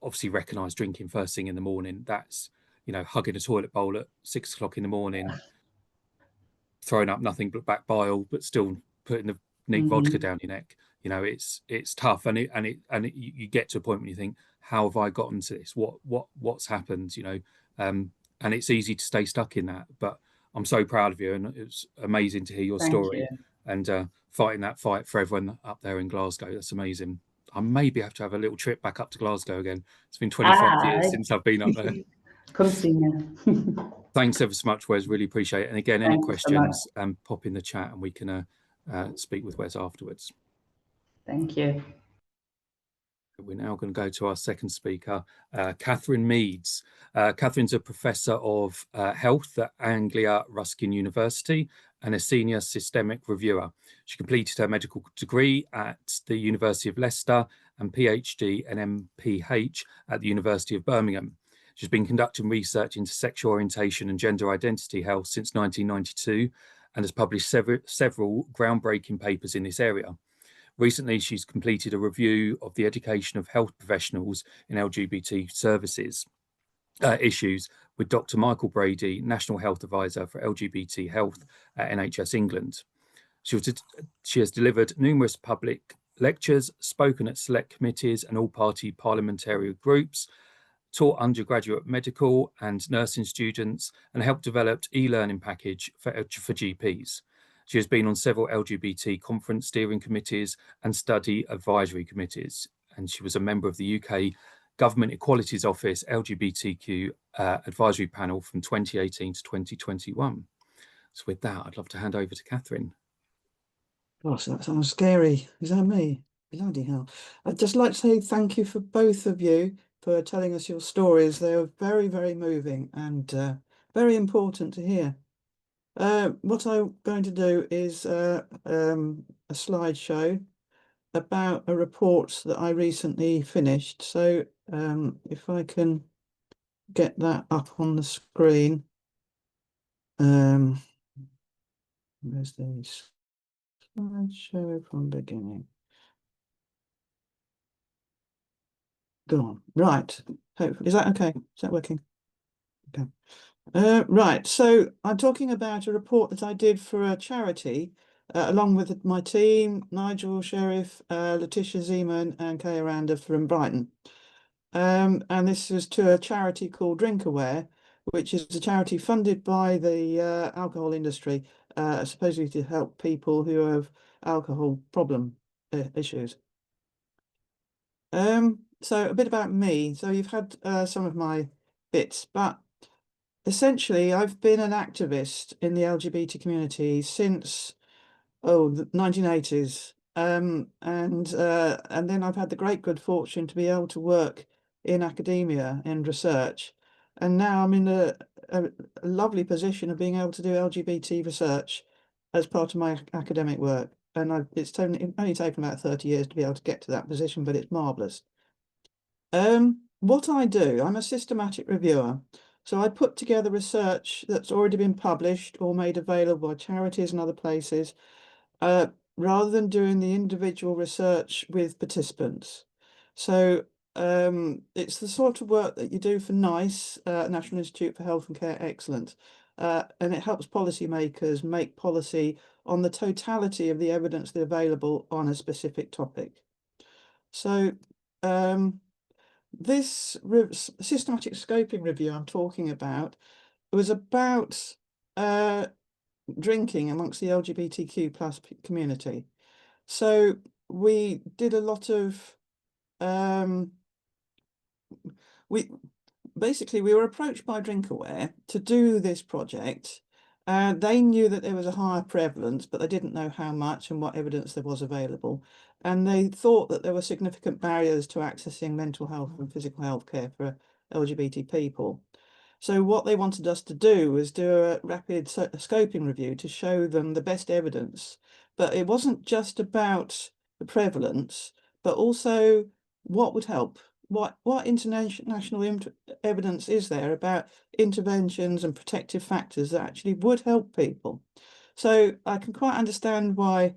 obviously recognised drinking first thing in the morning. That's, you know, hugging a toilet bowl at 6 o'clock in the morning, throwing up nothing but back bile, but still putting the neat vodka down your neck. You know, it's tough, and you get to a point when you think, how have I gotten to this? What's happened? You know, and it's easy to stay stuck in that. But I'm so proud of you, and it's amazing to hear your story and fighting that fight for everyone up there in Glasgow. That's amazing. I maybe have to have a little trip back up to Glasgow again. It's been 25 years since I've been up there. Come see me. Thanks ever so much, Wes. Really appreciate it. And again, any questions, pop in the chat and we can speak with Wes afterwards. Thank you. We're now going to go to our second speaker, Catherine Meads. Catherine's a professor of health at Anglia Ruskin University and a senior systemic reviewer. She completed her medical degree at the University of Leicester and PhD and MPH at the University of Birmingham. She's been conducting research into sexual orientation and gender identity health since 1992 and has published several groundbreaking papers in this area. Recently, she's completed a review of the education of health professionals in LGBT services issues with Dr. Michael Brady, National Health Advisor for LGBT Health at NHS England. She has delivered numerous public lectures, spoken at select committees and all-party parliamentary groups, taught undergraduate medical and nursing students, and helped develop e-learning package for GPs. She has been on several LGBT conference steering committees and study advisory committees, and she was a member of the UK Government Equalities Office LGBTQ advisory panel from 2018 to 2021. So with that, I'd love to hand over to Catherine. Gosh, that sounds scary. Is that me? Bloody hell. I'd just like to say thank you for both of you for telling us your stories. They are very, very moving and very important to hear. What I'm going to do is a slideshow about a report that I recently finished. So if I can get that up on the screen. Where's the slideshow from beginning? Gone. Right. Hopefully, is that okay? Is that working? Okay. Right. So I'm talking about a report that I did for a charity, along with my team, Nigel Sheriff, Letitia Zeman, and Kay Aranda from Brighton. And this was to a charity called Drink Aware, which is a charity funded by the alcohol industry, supposedly to help people who have alcohol problem issues. So a bit about me. So you've had some of my bits, but essentially I've been an activist in the LGBT community since the 1980s. And then I've had the great good fortune to be able to work in academia and research. And now I'm in a lovely position of being able to do LGBT research as part of my academic work. And it's only taken about 30 years to be able to get to that position, but it's marvellous. What I do, I'm a systematic reviewer. So I put together research that's already been published or made available by charities and other places, rather than doing the individual research with participants. So it's the sort of work that you do for NICE, National Institute for Health and Care Excellence, and it helps policymakers make policy on the totality of the evidence that's available on a specific topic. So this systematic scoping review I'm talking about was about drinking amongst the LGBTQ plus community. So we did a lot of we were approached by Drink Aware to do this project. They knew that there was a higher prevalence, but they didn't know how much and what evidence there was available. And they thought that there were significant barriers to accessing mental health and physical health care for LGBT people. So what they wanted us to do was do a rapid scoping review to show them the best evidence. But it wasn't just about the prevalence, but also what would help. What international evidence is there about interventions and protective factors that actually would help people? So I can quite understand why,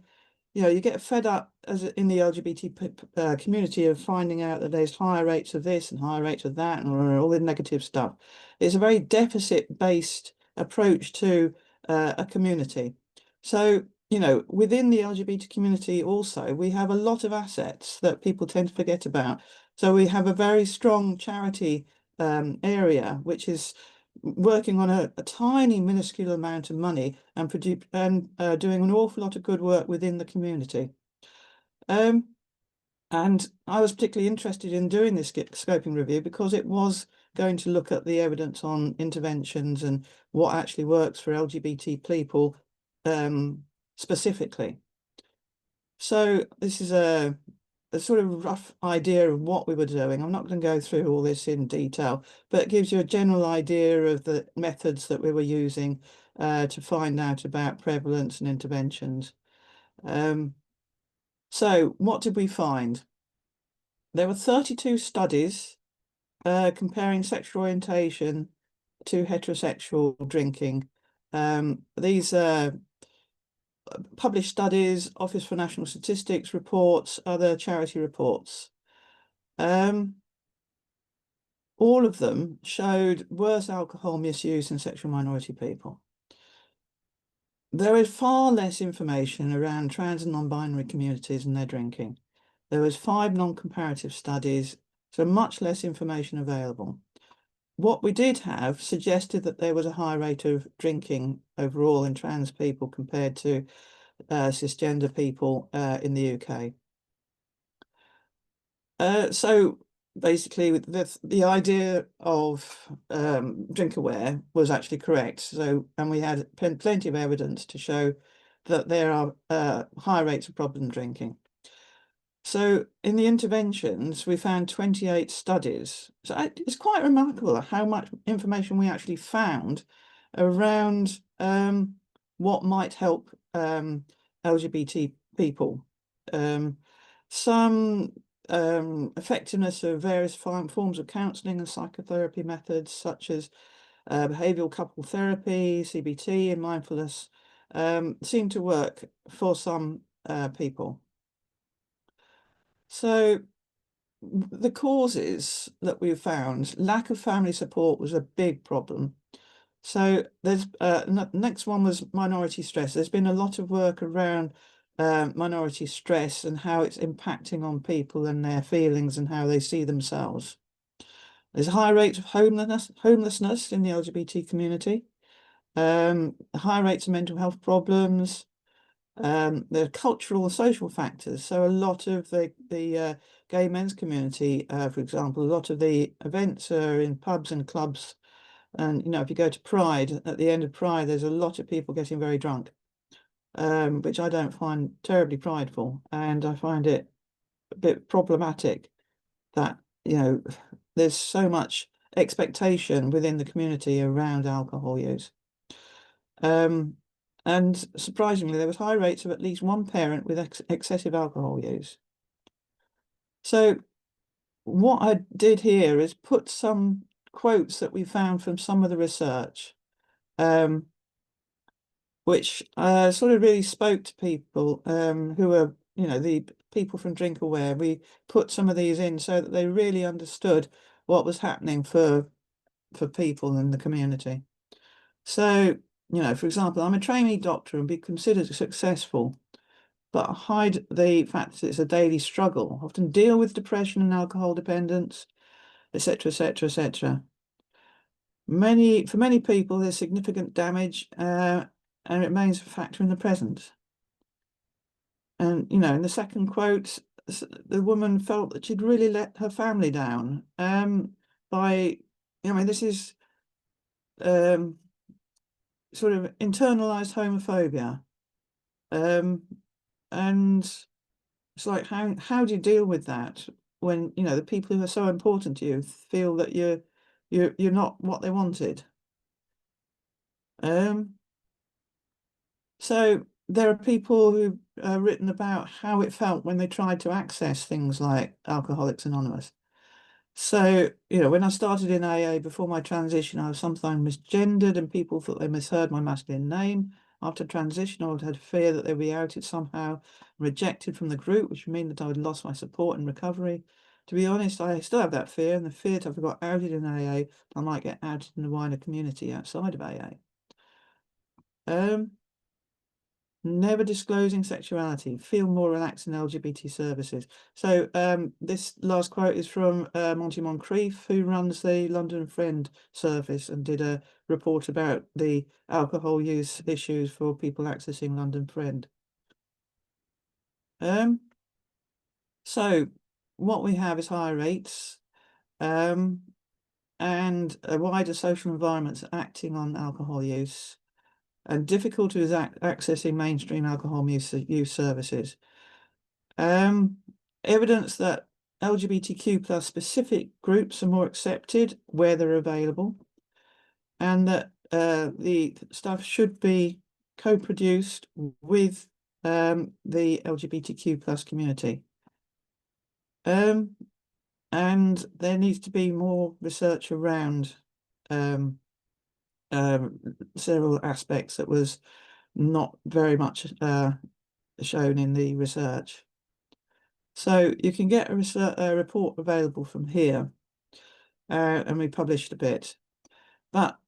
you get fed up in the LGBT community of finding out that there's higher rates of this and higher rates of that and all the negative stuff. It's a very deficit-based approach to a community. So, within the LGBT community also, we have a lot of assets that people tend to forget about. So we have a very strong charity area, which is working on a tiny minuscule amount of money and doing an awful lot of good work within the community. And I was particularly interested in doing this scoping review because it was going to look at the evidence on interventions and what actually works for LGBT people specifically. So this is a sort of rough idea of what we were doing. I'm not going to go through all this in detail, but it gives you a general idea of the methods that we were using to find out about prevalence and interventions. So what did we find? There were 32 studies comparing sexual orientation to heterosexual drinking. These published studies, Office for National Statistics reports, other charity reports. All of them showed worse alcohol misuse in sexual minority people. There is far less information around trans and non-binary communities and their drinking. There was 5 non-comparative studies, so much less information available. What we did have suggested that there was a high rate of drinking overall in trans people compared to cisgender people in the UK. So basically, the idea of Drink Aware was actually correct. So, and we had plenty of evidence to show that there are high rates of problem drinking. So in the interventions, we found 28 studies. So it's quite remarkable how much information we actually found around what might help LGBT people. Some effectiveness of various forms of counselling and psychotherapy methods, such as behavioural couple therapy, CBT, and mindfulness, seem to work for some people. So the causes that we found, lack of family support was a big problem. So there's next one was minority stress. There's been a lot of work around minority stress and how it's impacting on people and their feelings and how they see themselves. There's a high rate of homelessness in the LGBT community, high rates of mental health problems. There are cultural and social factors. So a lot of the gay men's community, for example, a lot of the events are in pubs and clubs. And, you know, if you go to Pride, at the end of Pride, there's a lot of people getting very drunk, which I don't find terribly prideful. And I find it a bit problematic that, you know, there's so much expectation within the community around alcohol use. And surprisingly, there was high rates of at least one parent with excessive alcohol use. So what I did here is put some quotes that we found from some of the research, which sort of really spoke to people who are, you know, the people from Drink Aware. We put some of these in so that they really understood what was happening for people in the community. So, you know, for example, I'm a trainee doctor and be considered successful, but hide the fact that it's a daily struggle, often deal with depression and alcohol dependence, etc., etc., etc. For many people, there's significant damage and it remains a factor in the present. And, you know, in the second quote, the woman felt that she'd really let her family down by, I mean, this is sort of internalized homophobia. And it's like, how do you deal with that when, you know, the people who are so important to you feel that you're not what they wanted? So there are people who've written about how it felt when they tried to access things like Alcoholics Anonymous. So, you know, when I started in AA before my transition, I was sometimes misgendered and people thought they misheard my masculine name. After transition, I would have fear that they'd be outed somehow, rejected from the group, which would mean that I would lost my support and recovery. To be honest, I still have that fear, and the fear that if I got outed in AA, I might get outed in the wider community outside of AA. Never disclosing sexuality, feel more relaxed in LGBT services. So this last quote is from Monty Moncrief, who runs the London Friend service and did a report about the alcohol use issues for people accessing London Friend. So what we have is higher rates and a wider social environments acting on alcohol use, and difficulties accessing mainstream alcohol use services. Evidence that LGBTQ+ specific groups are more accepted where they're available, and that the stuff should be co-produced with the LGBTQ+ community. And there needs to be more research around several aspects that was not very much shown in the research. So you can get a report available from here, and we published a bit. But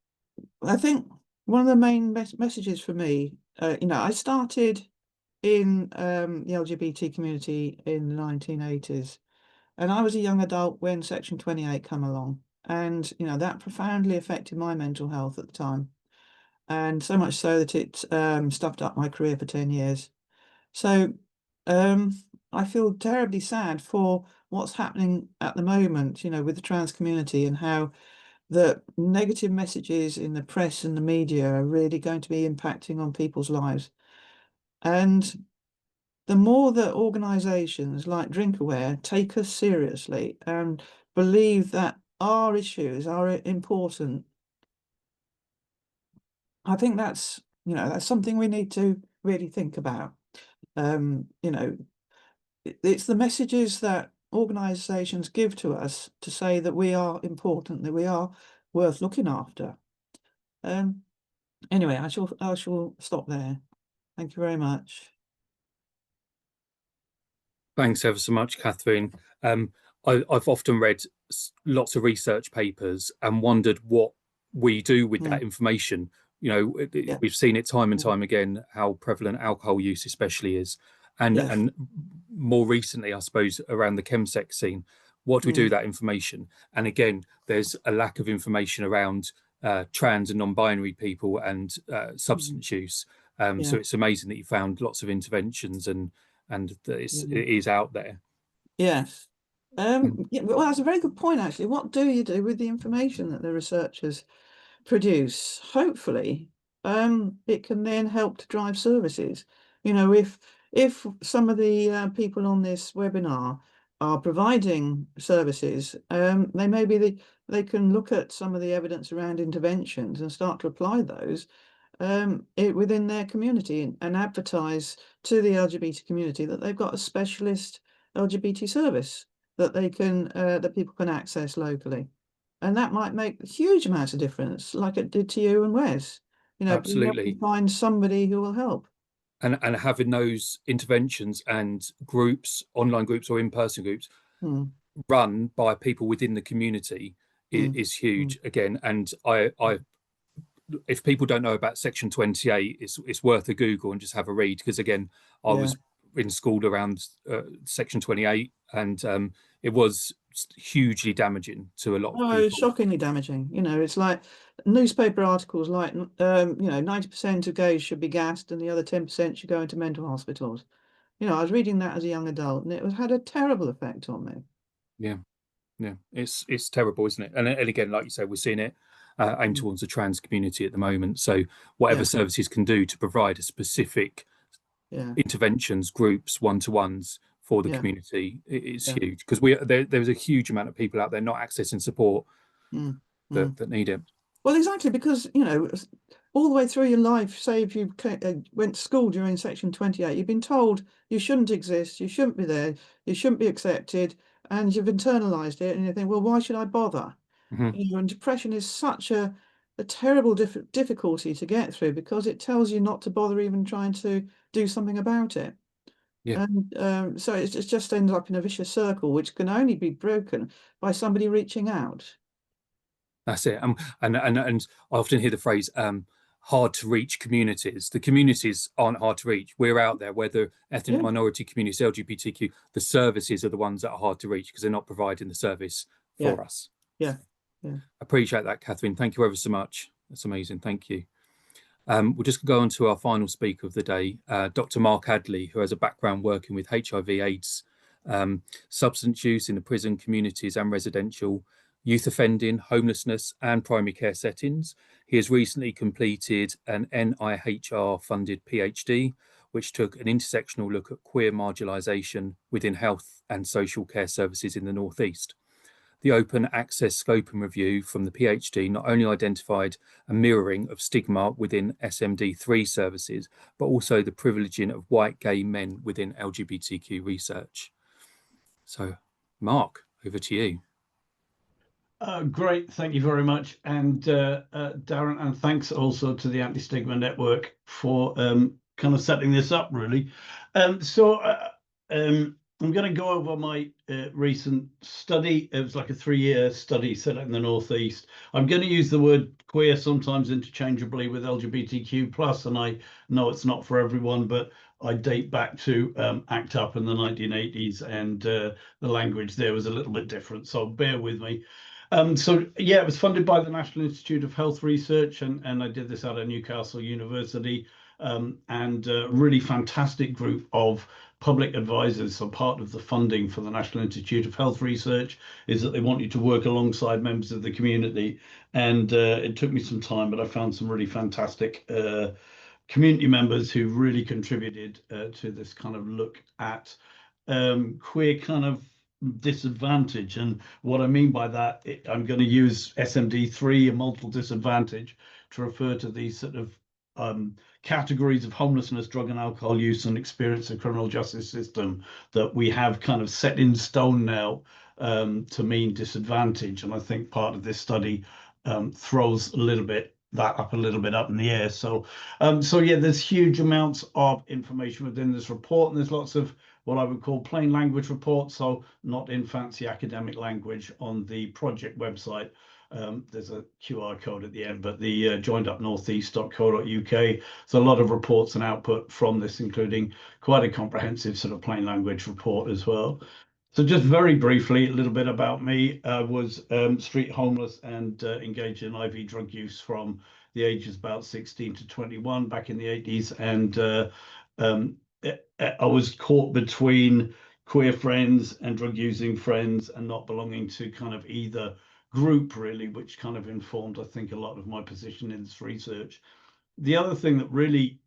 I think one of the main messages for me, you know, I started in the LGBT community in the 1980s, and I was a young adult when Section 28 came along, and you know that profoundly affected my mental health at the time, and so much so that it stuffed up my career for 10 years. So I feel terribly sad for what's happening at the moment, you know, with the trans community, and how the negative messages in the press and the media are really going to be impacting on people's lives. And the more that organisations like Drinkaware take us seriously and believe that our issues are important, I think that's, that's something we need to really think about. It's the messages that organisations give to us to say that we are important, that we are worth looking after. Anyway, I shall stop there. Thank you very much. Thanks ever so much, Catherine. I've often read lots of research papers and wondered what we do with that information. We've seen it time and time again, how prevalent alcohol use especially is. And more recently, I suppose, around the chemsex scene, what do we do with that information? And again, there's a lack of information around trans and non-binary people and substance use. So it's amazing that you found lots of interventions and that it is out there. Yes. Well, that's a very good point, actually. What do you do with the information that the researchers produce? Hopefully, it can then help to drive services. If some of the people on this webinar are providing services, maybe they can look at some of the evidence around interventions and start to apply those within their community and advertise to the LGBT community that they've got a specialist LGBT service that that people can access locally. And that might make a huge amount of difference, like it did to you and Wes. Absolutely. Find somebody who will help. And having those interventions and groups, online groups or in-person groups, run by people within the community is huge again. And I if people don't know about Section 28, it's worth a Google and just have a read, because again, I was in school around Section 28, and it was hugely damaging to a lot of people. It's shockingly damaging. It's like newspaper articles like 90% of gays should be gassed and the other 10% should go into mental hospitals. I was reading that as a young adult and it had a terrible effect on me. Yeah, it's terrible, isn't it? And again, like you say, we're seeing it aimed towards the trans community at the moment. So whatever services can do to provide a specific interventions, groups, one-to-ones for the community is huge, because there's a huge amount of people out there not accessing support that need it. Well, exactly, because all the way through your life, say if you went to school during Section 28, you've been told you shouldn't exist, you shouldn't be there, you shouldn't be accepted, and you've internalized it, and you think, well, why should I bother? And depression is such a terrible difficulty to get through, because it tells you not to bother even trying to do something about it. And so it just ends up in a vicious circle, which can only be broken by somebody reaching out. That's it. And I often hear the phrase hard to reach communities. The communities aren't hard to reach. We're out there, whether ethnic minority communities, LGBTQ, the services are the ones that are hard to reach because they're not providing the service for us. Yeah. Appreciate that, Catherine. Thank you ever so much. That's amazing. Thank you. We'll just go on to our final speaker of the day, Dr. Mark Adley, who has a background working with HIV/AIDS, substance use in the prison communities and residential, youth offending, homelessness and primary care settings. He has recently completed an NIHR-funded PhD, which took an intersectional look at queer marginalisation within health and social care services in the North East. The open access scoping review from the PhD not only identified a mirroring of stigma within SMD3 services, but also the privileging of white gay men within LGBTQ research. So, Mark, over to you. Great, thank you very much, and Darren, and thanks also to the Anti-Stigma Network for kind of setting this up, really. I'm going to go over my recent study. It was like a 3-year study set in the Northeast. I'm going to use the word queer sometimes interchangeably with LGBTQ+, and I know it's not for everyone, but I date back to ACT UP in the 1980s, and the language there was a little bit different, so bear with me. It was funded by the National Institute of Health Research, and I did this out of Newcastle University, and a really fantastic group of public advisors. So part of the funding for the National Institute of Health Research is that they want you to work alongside members of the community, and it took me some time, but I found some really fantastic community members who really contributed to this kind of look at queer kind of disadvantage. And what I mean by that, I'm going to use SMD3 and multiple disadvantage to refer to these sort of categories of homelessness, drug and alcohol use, and experience of criminal justice system that we have kind of set in stone now to mean disadvantage. And I think part of this study throws a little bit that up a little bit up in the air. So yeah, there's huge amounts of information within this report, and there's lots of what I would call plain language reports, so not in fancy academic language on the project website. There's a QR code at the end, but the joinedupnortheast.co.uk. So a lot of reports and output from this, including quite a comprehensive sort of plain language report as well. So just very briefly, a little bit about me. I was street homeless and engaged in IV drug use from the ages about 16 to 21 back in the 80s. And I was caught between queer friends and drug using friends and not belonging to kind of either group really, which kind of informed, I think, a lot of my position in this research. The other thing that really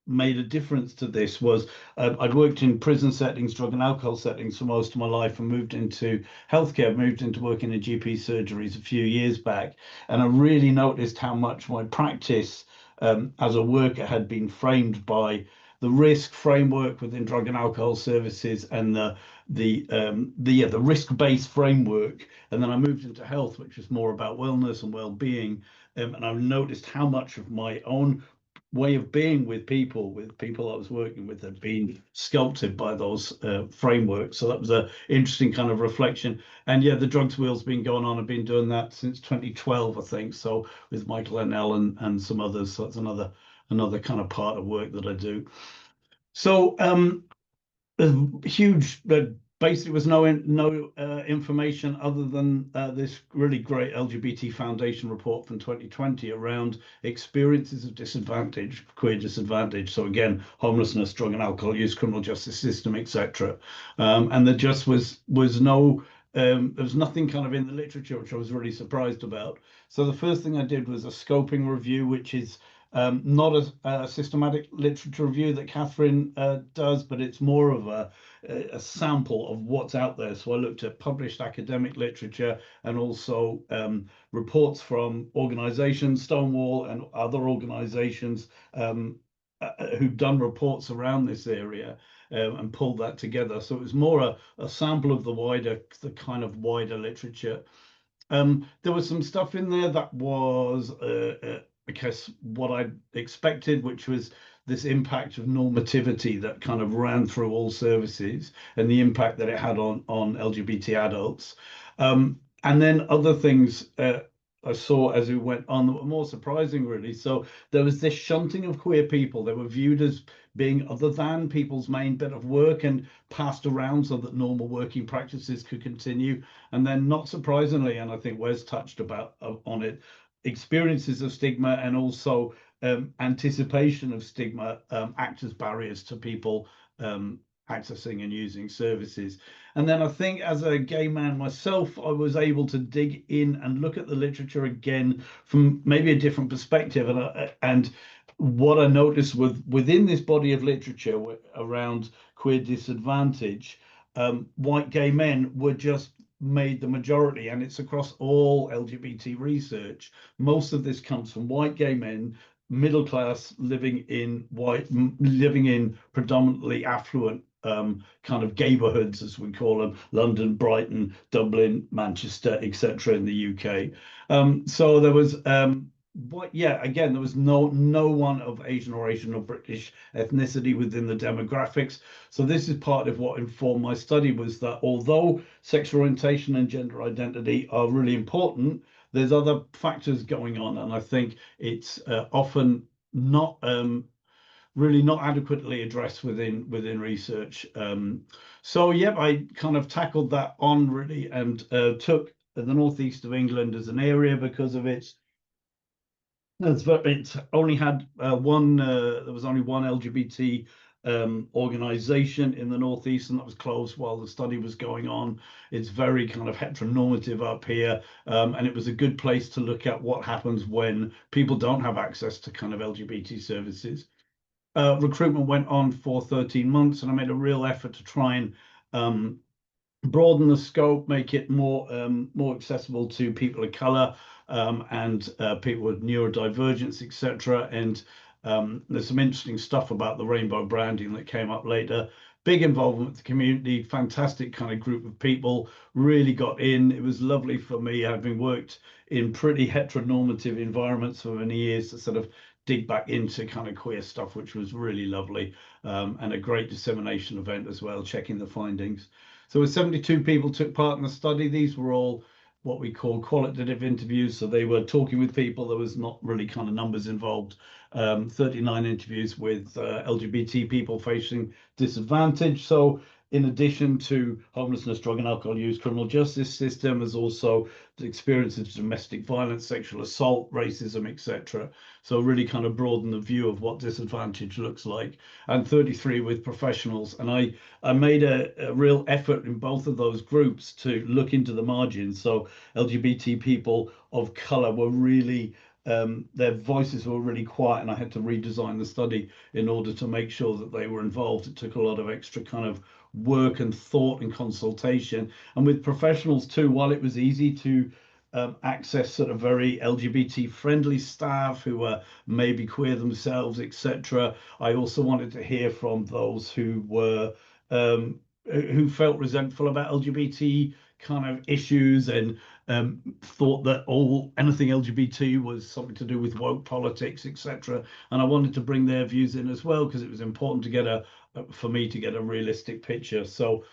made a difference to this was I'd worked in prison settings, drug and alcohol settings for most of my life, and moved into healthcare, moved into working in GP surgeries a few years back. And I really noticed how much my practice as a worker had been framed by the risk framework within drug and alcohol services and the risk-based framework. And then I moved into health, which was more about wellness and well-being. And I noticed how much of my own way of being with people I was working with had been sculpted by those frameworks. So that was an interesting kind of reflection. And yeah, the drugs wheel's been going on. I've been doing that since 2012, I think. So with Michael Ennell and some others. So that's another kind of part of work that I do. So huge, basically was no information other than this really great LGBT Foundation report from 2020 around experiences of disadvantage, queer disadvantage. So again, homelessness, drug and alcohol use, criminal justice system, etc. And there just was no, there was nothing kind of in the literature, which I was really surprised about. So the first thing I did was a scoping review, which is not a systematic literature review that Catherine does, but it's more of a sample of what's out there. So I looked at published academic literature and also reports from organizations, Stonewall and other organizations who've done reports around this area and pulled that together. So it was more a sample of the kind of wider literature. There was some stuff in there that was I guess what I expected, which was this impact of normativity that kind of ran through all services and the impact that it had on LGBT adults. And then other things I saw as we went on that were more surprising, really. So there was this shunting of queer people. They were viewed as being other than people's main bit of work and passed around so that normal working practices could continue. And then, not surprisingly, and I think Wes touched on it, experiences of stigma and also anticipation of stigma act as barriers to people accessing and using services. And then I think as a gay man myself, I was able to dig in and look at the literature again from maybe a different perspective. And what I noticed within this body of literature around queer disadvantage, white gay men were just made the majority, and it's across all LGBT research. Most of this comes from white gay men, middle class, living in predominantly affluent kind of neighborhoods, as we call them, London, Brighton, Dublin, Manchester, etc. in the UK. So there was again, there was no one of Asian or Asian or British ethnicity within the demographics. So this is part of what informed my study, was that although sexual orientation and gender identity are really important, there's other factors going on, and I think it's often not really not adequately addressed within research. So yeah, I kind of tackled that on really, and took the northeast of England as an area because of its only had there was only one LGBT organization in the Northeast, and that was closed while the study was going on. It's very kind of heteronormative up here, and it was a good place to look at what happens when people don't have access to kind of LGBT services. Recruitment went on for 13 months, and I made a real effort to try and broaden the scope, make it more accessible to people of color, and people with neurodivergence, etc. And there's some interesting stuff about the rainbow branding that came up later. Big involvement with the community, fantastic kind of group of people, really got in. It was lovely for me, having worked in pretty heteronormative environments for many years, to sort of dig back into kind of queer stuff, which was really lovely, and a great dissemination event as well, checking the findings. So 72 people took part in the study. These were all what we call qualitative interviews. So they were talking with people. There was not really kind of numbers involved. 39 interviews with LGBT people facing disadvantage. So in addition to homelessness, drug and alcohol use, criminal justice system, there's also the experience of domestic violence, sexual assault, racism, etc. So really kind of broaden the view of what disadvantage looks like. And 33 with professionals. And I made a real effort in both of those groups to look into the margins. So LGBT people of color were really, their voices were really quiet, and I had to redesign the study in order to make sure that they were involved. It took a lot of extra kind of work and thought and consultation. And with professionals too, while it was easy to access sort of very LGBT friendly staff who were maybe queer themselves, etc., I also wanted to hear from those who were who felt resentful about LGBT kind of issues, and thought that anything LGBT was something to do with woke politics, etc. And I wanted to bring their views in as well, because it was important to get for me to get a realistic picture. So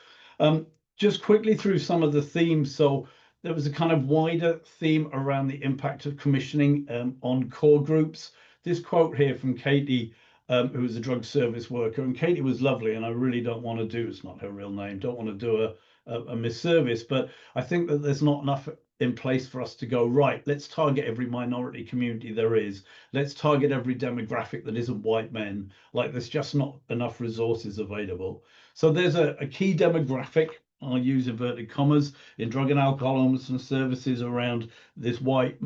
just quickly through some of the themes. So there was a kind of wider theme around the impact of commissioning on core groups. This quote here from Katie, who was a drug service worker, and Katie was lovely, and I really don't want to do, it's not her real name, don't want to do a misservice, but I think that there's not enough in place for us to go, right, let's target every minority community there is. Let's target every demographic that isn't white men. Like, there's just not enough resources available. So there's a key demographic, I'll use inverted commas, in drug and alcohol homelessness services around this white,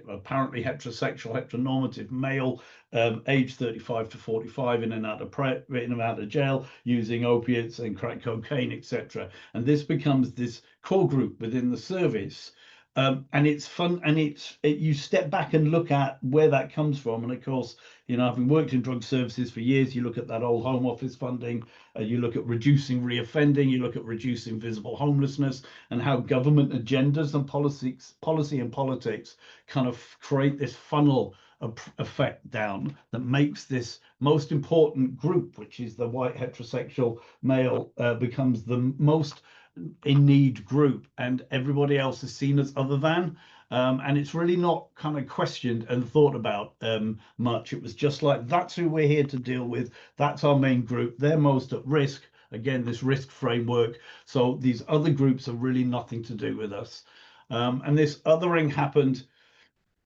apparently heterosexual, heteronormative male, age 35 to 45, in and out of jail, using opiates and crack cocaine, etc. And this becomes this core group within the service. And it's fun, and you step back and look at where that comes from. And of course, you know, having worked in drug services for years, you look at that old Home Office funding, you look at reducing reoffending, you look at reducing visible homelessness, and how government agendas and policy and politics kind of create this funnel effect down that makes this most important group, which is the white heterosexual male, becomes the most in need group, and everybody else is seen as other than, and it's really not kind of questioned and thought about much. It was just like, that's who we're here to deal with, that's our main group, they're most at risk. Again, this risk framework. So these other groups are really nothing to do with us. And this othering happened.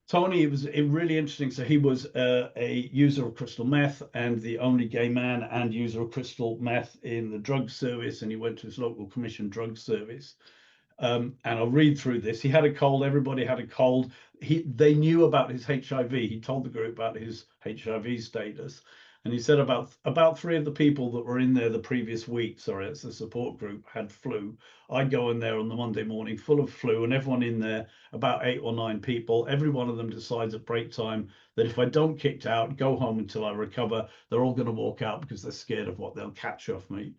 Tony, it was really interesting. So he was a user of crystal meth, and the only gay man and user of crystal meth in the drug service, and he went to his local commission drug service. And I'll read through this. He had a cold. Everybody had a cold. They knew about his HIV. He told the group about his HIV status. And he said about 3 of the people that were in there the previous week, sorry, it's the support group, had flu. I go in there on the Monday morning full of flu, and everyone in there, about 8 or 9 people, every one of them decides at break time that if I don't kicked out, go home until I recover, they're all going to walk out because they're scared of what they'll catch off me.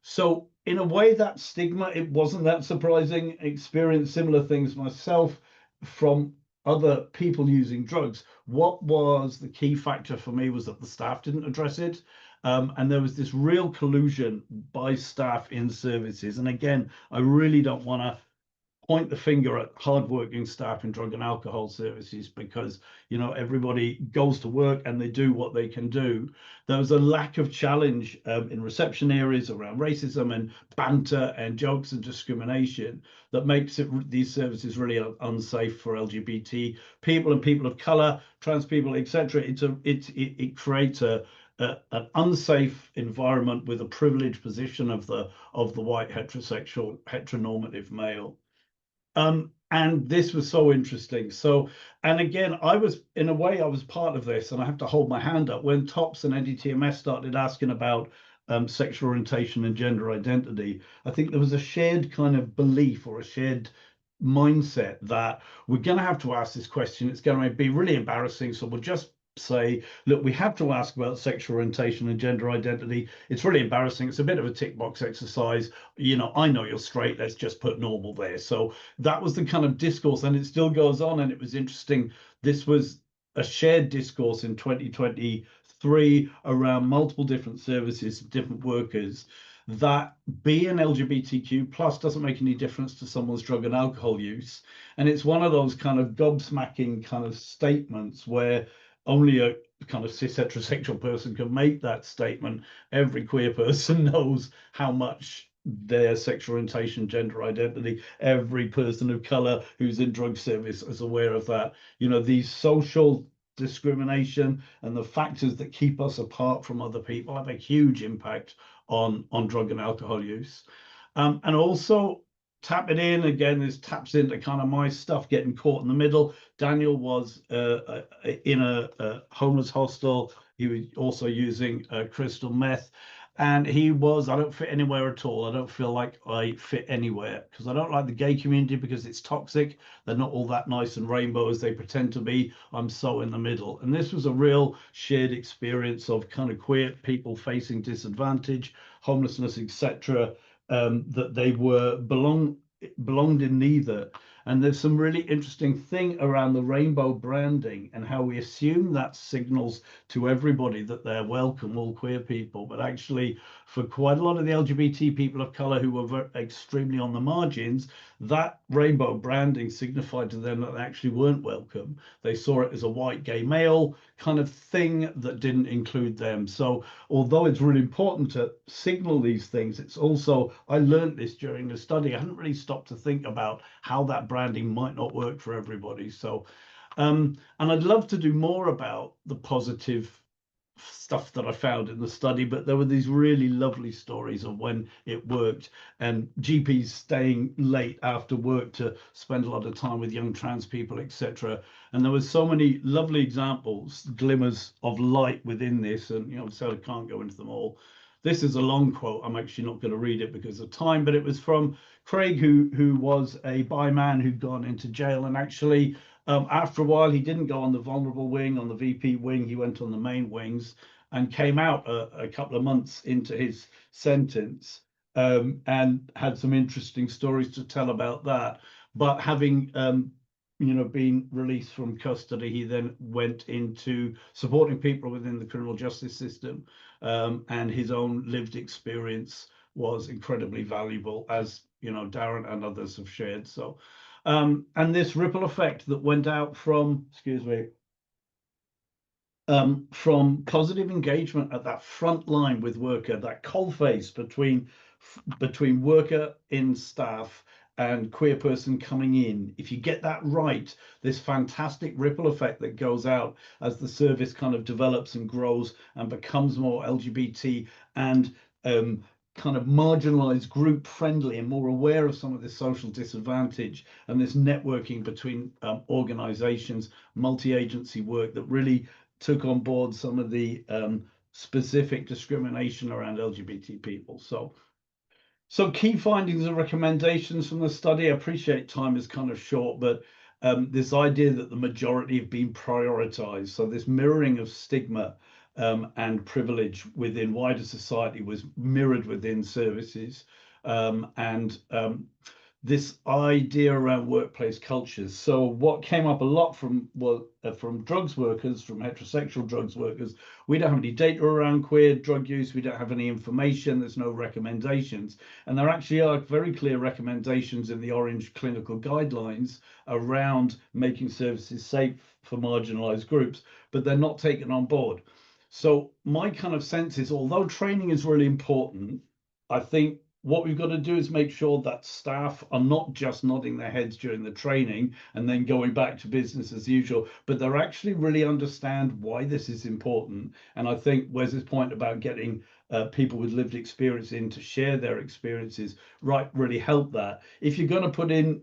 So in a way, that stigma, it wasn't that surprising. Experienced similar things myself from other people using drugs. What was the key factor for me was that the staff didn't address it. And there was this real collusion by staff in services. And again, I really don't want to point the finger at hardworking staff in drug and alcohol services, because, you know, everybody goes to work and they do what they can do. There was a lack of challenge in reception areas around racism and banter and jokes and discrimination that makes these services really unsafe for LGBT people and people of color, trans people, etc. It creates an unsafe environment with a privileged position of the white heterosexual heteronormative male. And this was so interesting. So, and again, I was, in a way, I was part of this, and I have to hold my hand up when TOPS and NDTMS started asking about sexual orientation and gender identity. I think there was a shared kind of belief or a shared mindset that we're going to have to ask this question. It's going to be really embarrassing. So we'll just say, look, we have to ask about sexual orientation and gender identity. It's really embarrassing. It's a bit of a tick box exercise. You know, I know you're straight. Let's just put normal there. So that was the kind of discourse, and it still goes on. And it was interesting. This was a shared discourse in 2023 around multiple different services, different workers, that being LGBTQ plus doesn't make any difference to someone's drug and alcohol use. And it's one of those kind of gobsmacking kind of statements where only a kind of cis heterosexual person can make that statement. Every queer person knows how much their sexual orientation, gender identity, every person of color who's in drug service is aware of that. You know, these social discrimination and the factors that keep us apart from other people have a huge impact on drug and alcohol use. And also tapping in again, this taps into kind of my stuff, getting caught in the middle. Daniel was in a homeless hostel. He was also using crystal meth, and he was, I don't fit anywhere at all. I don't feel like I fit anywhere because I don't like the gay community because it's toxic. They're not all that nice and rainbow as they pretend to be. I'm so in the middle. And this was a real shared experience of kind of queer people facing disadvantage, homelessness, etc., that they were belonged in neither. And there's some really interesting thing around the rainbow branding and how we assume that signals to everybody that they're welcome, all queer people. But actually, for quite a lot of the LGBT people of color who were extremely on the margins, that rainbow branding signified to them that they actually weren't welcome. They saw it as a white gay male kind of thing that didn't include them. So although it's really important to signal these things, it's also, I learned this during the study. I hadn't really stopped to think about how that branding might not work for everybody. So, and I'd love to do more about the positive stuff that I found in the study, but there were these really lovely stories of when it worked, and GPs staying late after work to spend a lot of time with young trans people, etc. And there was so many lovely examples, glimmers of light within this, and you know, so I can't go into them all. This is a long quote. I'm actually not going to read it because of time, but it was from Craig, who was a bi man who'd gone into jail, and actually after a while, he didn't go on the vulnerable wing, on the VP wing. He went on the main wings and came out a couple of months into his sentence, and had some interesting stories to tell about that. But having you know, been released from custody, he then went into supporting people within the criminal justice system, and his own lived experience was incredibly valuable, as you know, Darren and others have shared. So. And this ripple effect that went out from, excuse me, from positive engagement at that front line with worker, that coalface between worker in staff and queer person coming in. If you get that right, this fantastic ripple effect that goes out as the service kind of develops and grows and becomes more LGBT and kind of marginalized, group friendly, and more aware of some of this social disadvantage and this networking between organizations, multi-agency work that really took on board some of the specific discrimination around LGBT people. So key findings and recommendations from the study. I appreciate time is kind of short, but this idea that the majority have been prioritized. So this mirroring of stigma and privilege within wider society was mirrored within services, and this idea around workplace cultures. So what came up a lot from drugs workers, from heterosexual drugs workers, we don't have any data around queer drug use, we don't have any information, there's no recommendations. And there actually are very clear recommendations in the Orange clinical guidelines around making services safe for marginalized groups, but they're not taken on board. So my kind of sense is, although training is really important, I think what we've got to do is make sure that staff are not just nodding their heads during the training and then going back to business as usual, but they're actually really understand why this is important. And I think Wes's point about getting people with lived experience in to share their experiences really help that. If you're going to put in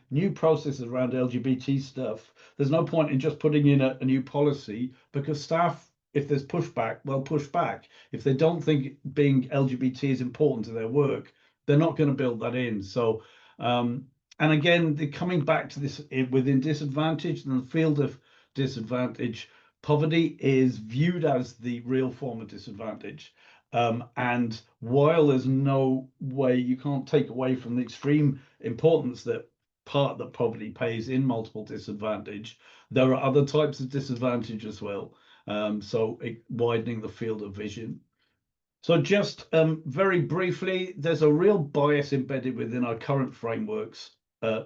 new processes around LGBT stuff, there's no point in just putting in a new policy, because staff, if there's pushback, well, push back. If they don't think being LGBT is important to their work, they're not going to build that in. So, and again, coming back to this within disadvantage, and the field of disadvantage, poverty is viewed as the real form of disadvantage. And while there's no way, you can't take away from the extreme importance that poverty plays in multiple disadvantage, there are other types of disadvantage as well. So widening the field of vision. So just very briefly, there's a real bias embedded within our current frameworks.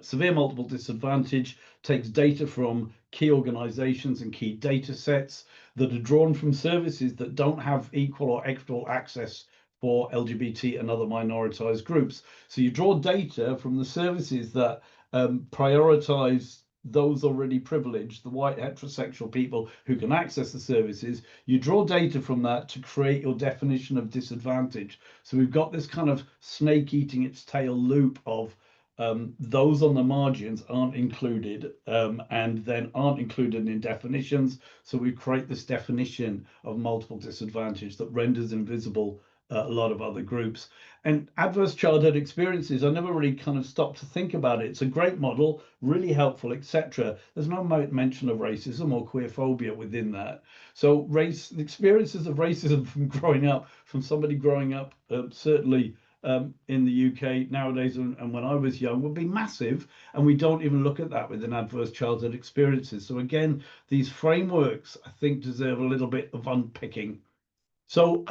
Severe multiple disadvantage takes data from key organizations and key data sets that are drawn from services that don't have equal or equitable access for LGBT and other minoritized groups. So you draw data from the services that prioritize those already privileged, the white heterosexual people who can access the services. You draw data from that to create your definition of disadvantage. So we've got this kind of snake eating its tail loop of those on the margins aren't included, and then aren't included in definitions. So we create this definition of multiple disadvantage that renders invisible a lot of other groups. And adverse childhood experiences, I never really kind of stopped to think about it. It's a great model, really helpful, etc. There's no mention of racism or queerphobia within that. So the experiences of racism from growing up, from somebody growing up, certainly in the UK nowadays and when I was young, would be massive. And we don't even look at that within adverse childhood experiences. So again, these frameworks, I think, deserve a little bit of unpicking. So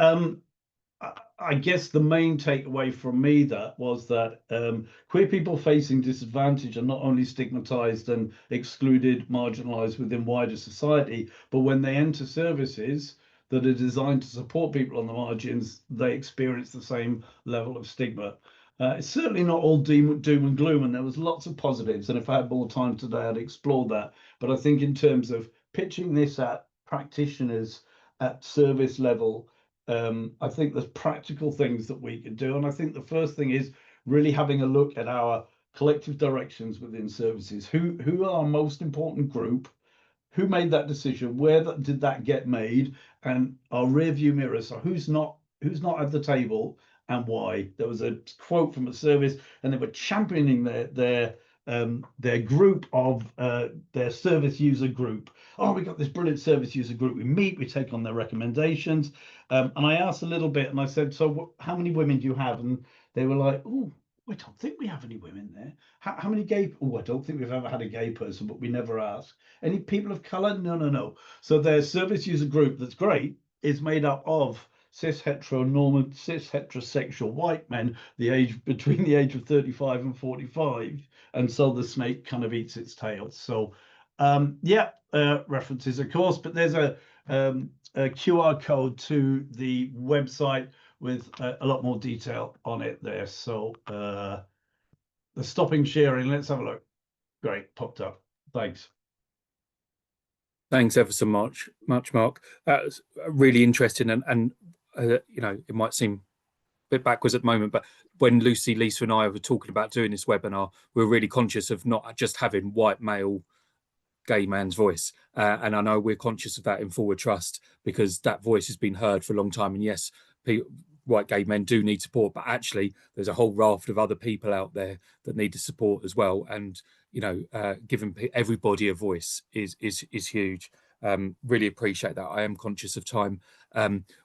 I guess the main takeaway from me was that queer people facing disadvantage are not only stigmatized and excluded, marginalized within wider society, but when they enter services that are designed to support people on the margins, they experience the same level of stigma. It's certainly not all doom and gloom, and there was lots of positives. And if I had more time today, I'd explore that. But I think in terms of pitching this at practitioners at service level, I think there's practical things that we can do. And I think the first thing is really having a look at our collective directions within services. Who are our most important group? Who made that decision? Where did that get made? And our rear view mirror. So who's not at the table and why? There was a quote from a service, and they were championing their group of their service user group. Oh, we got this brilliant service user group. We meet, we take on their recommendations. And I asked a little bit, and I said, so how many women do you have? And they were like, oh, I don't think we have any women there. How many gay? Oh, I don't think we've ever had a gay person, but we never ask. Any people of color? No. So their service user group, that's great, is made up of cis heterosexual white men, between the age of 35 and 45, and so the snake kind of eats its tail. So references, of course, but there's a QR code to the website with a lot more detail on it there. So the stopping sharing, let's have a look. Great, popped up. Thanks. Thanks ever so much, Mark. That was really interesting, and you know, it might seem a bit backwards at the moment, but when Lucy, Lisa, and I were talking about doing this webinar, we were really conscious of not just having white male gay man's voice, and I know we're conscious of that in Forward Trust, because that voice has been heard for a long time. And yes, white gay men do need support, but actually there's a whole raft of other people out there that need the support as well. And you know, giving everybody a voice is huge. Really appreciate that. I am conscious of time.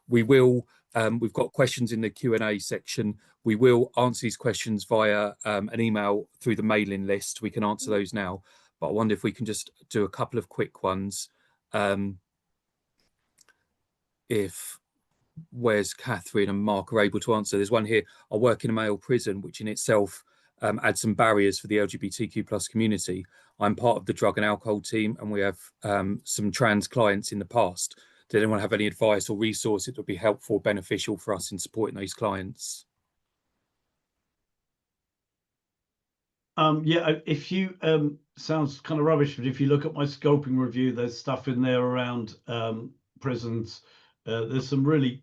We've got questions in the Q&A section. We will answer these questions via an email through the mailing list. We can answer those now, but I wonder if we can just do a couple of quick ones. If Wes, Catherine and Mark are able to answer. There's one here: I work in a male prison, which in itself adds some barriers for the LGBTQ+ community. I'm part of the drug and alcohol team, and we have some trans clients in the past. Did anyone have any advice or resources that would be helpful or beneficial for us in supporting those clients? Yeah, if you sounds kind of rubbish, but if you look at my scoping review, there's stuff in there around prisons. There's some really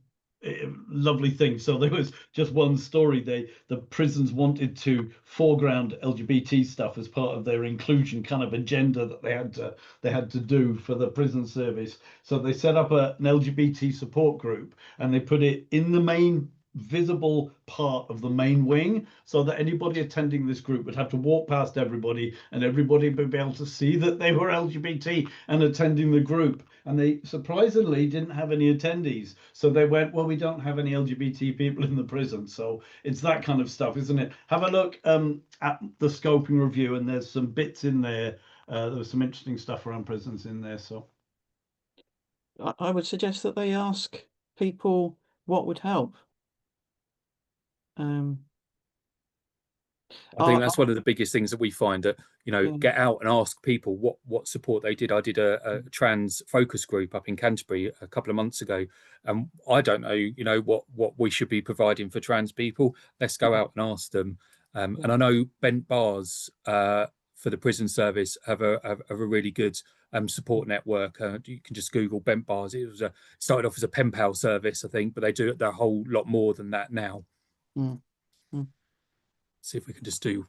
lovely things. So there was just one story. The prisons wanted to foreground LGBT stuff as part of their inclusion kind of agenda that they had to do for the prison service. So they set up an LGBT support group, and they put it in the main visible part of the main wing, so that anybody attending this group would have to walk past everybody, and everybody would be able to see that they were LGBT and attending the group. And they surprisingly didn't have any attendees, so they went, well, we don't have any LGBT people in the prison. So it's that kind of stuff, isn't it? Have a look at the scoping review, and there's some bits in there. There was some interesting stuff around prisons in there. So I would suggest that they ask people what would help. I think that's one of the biggest things that we find, that, you know, Yeah. get out and ask people what support they did. I did a trans focus group up in Canterbury a couple of months ago, and I don't know, you know, what we should be providing for trans people. Let's go out and ask them. And I know Bent Bars for the prison service have a really good support network. You can just Google Bent Bars. It started off as a pen pal service, I think, but they do a whole lot more than that now. Mm. See if we can just do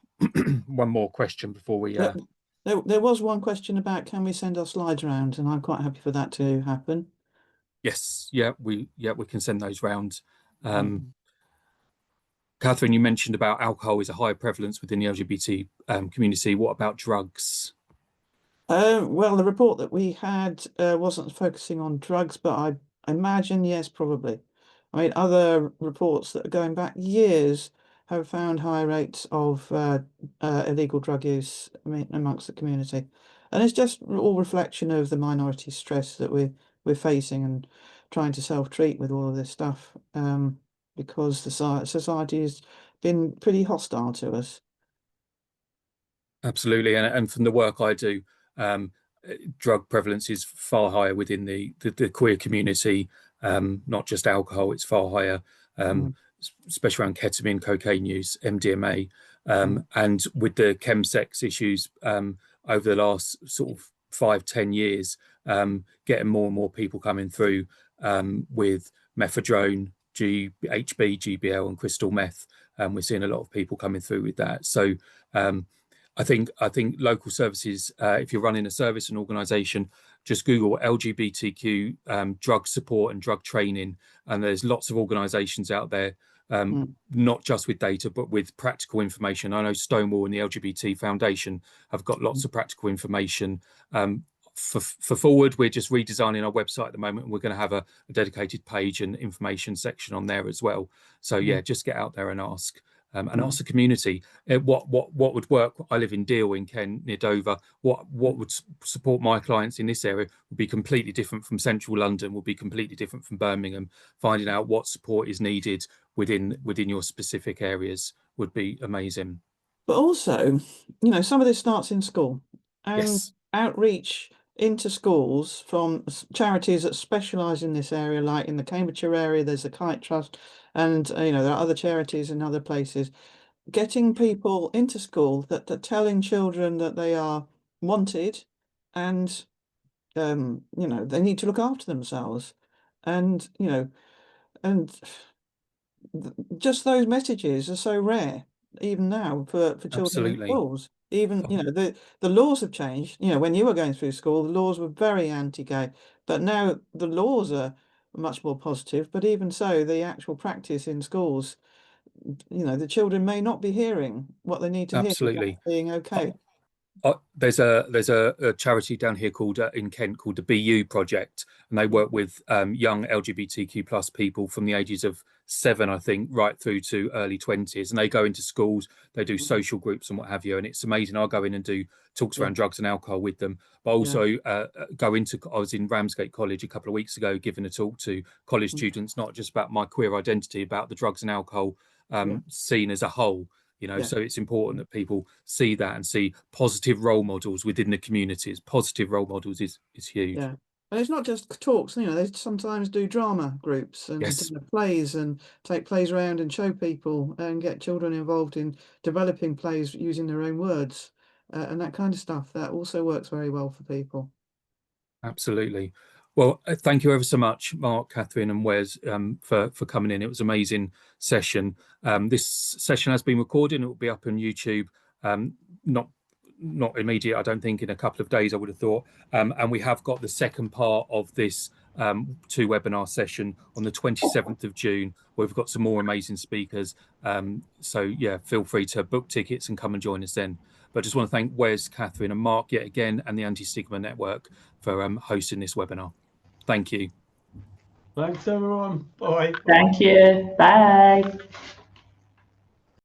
one more question before we. There was one question about, can we send our slides around, and I'm quite happy for that to happen. Yes, we can send those round. Catherine, you mentioned about alcohol is a high prevalence within the LGBT community. What about drugs? Well, the report that we had wasn't focusing on drugs, but I imagine, yes, probably. I mean, other reports that are going back years have found high rates of illegal drug use, I mean, amongst the community. And it's just all reflection of the minority stress that we're facing and trying to self-treat with all of this stuff, because the society has been pretty hostile to us. Absolutely, and from the work I do, drug prevalence is far higher within the queer community. Not just alcohol; it's far higher, especially around ketamine, cocaine use, MDMA, and with the chemsex issues over the last sort of 5-10 years, getting more and more people coming through with methadone, HB, GBL, and crystal meth. We're seeing a lot of people coming through with that. So. I think local services, if you're running a service and organisation, just Google LGBTQ drug support and drug training, and there's lots of organisations out there, not just with data but with practical information. I know Stonewall and the LGBT Foundation have got lots of practical information. For Forward, we're just redesigning our website at the moment, and we're going to have a dedicated page and information section on there as well. So yeah, just get out there and ask. And ask the community what would work. I live in Deal in Kent, near Dover. What would support my clients in this area would be completely different from central London, would be completely different from Birmingham. Finding out what support is needed within your specific areas would be amazing. But also, you know, some of this starts in school, and Yes, outreach into schools from charities that specialise in this area, like in the Cambridgeshire area, there's the Kite Trust, and you know, there are other charities in other places. Getting people into school that telling children that they are wanted, and you know, they need to look after themselves, and you know, and just those messages are so rare even now for children in absolutely. schools. Even, you know, the laws have changed. You know, when you were going through school, the laws were very anti-gay, but now the laws are much more positive. But even so, the actual practice in schools, you know, the children may not be hearing what they need to hear Absolutely. about being okay. There's a charity down here called in Kent called the BU Project, and they work with young LGBTQ plus people from the ages of 7, I think, right through to early 20s, and they go into schools, they do social groups and what have you, and it's amazing. I'll go in and do talks around drugs and alcohol with them, but also I was in Ramsgate College a couple of weeks ago giving a talk to college students, not just about my queer identity, about the drugs and alcohol scene as a whole. You know, so it's important that people see that and see positive role models within the communities. Positive role models is huge. Yeah. And it's not just talks, you know, they sometimes do drama groups and Yes. plays, and take plays around and show people and get children involved in developing plays using their own words and that kind of stuff. That also works very well for people. Absolutely. Well, thank you ever so much, Mark, Catherine, and Wes, for coming in. It was an amazing session. This session has been recorded and it will be up on YouTube. Not immediate, I don't think, in a couple of days, I would have thought. And we have got the second part of this 2 webinar session on the 27th of June, where we've got some more amazing speakers. So yeah, feel free to book tickets and come and join us then. But I just want to thank Wes, Catherine and Mark yet again, and the Anti-Stigma Network for hosting this webinar. Thank you. Thanks, everyone. Bye. Thank you. Bye.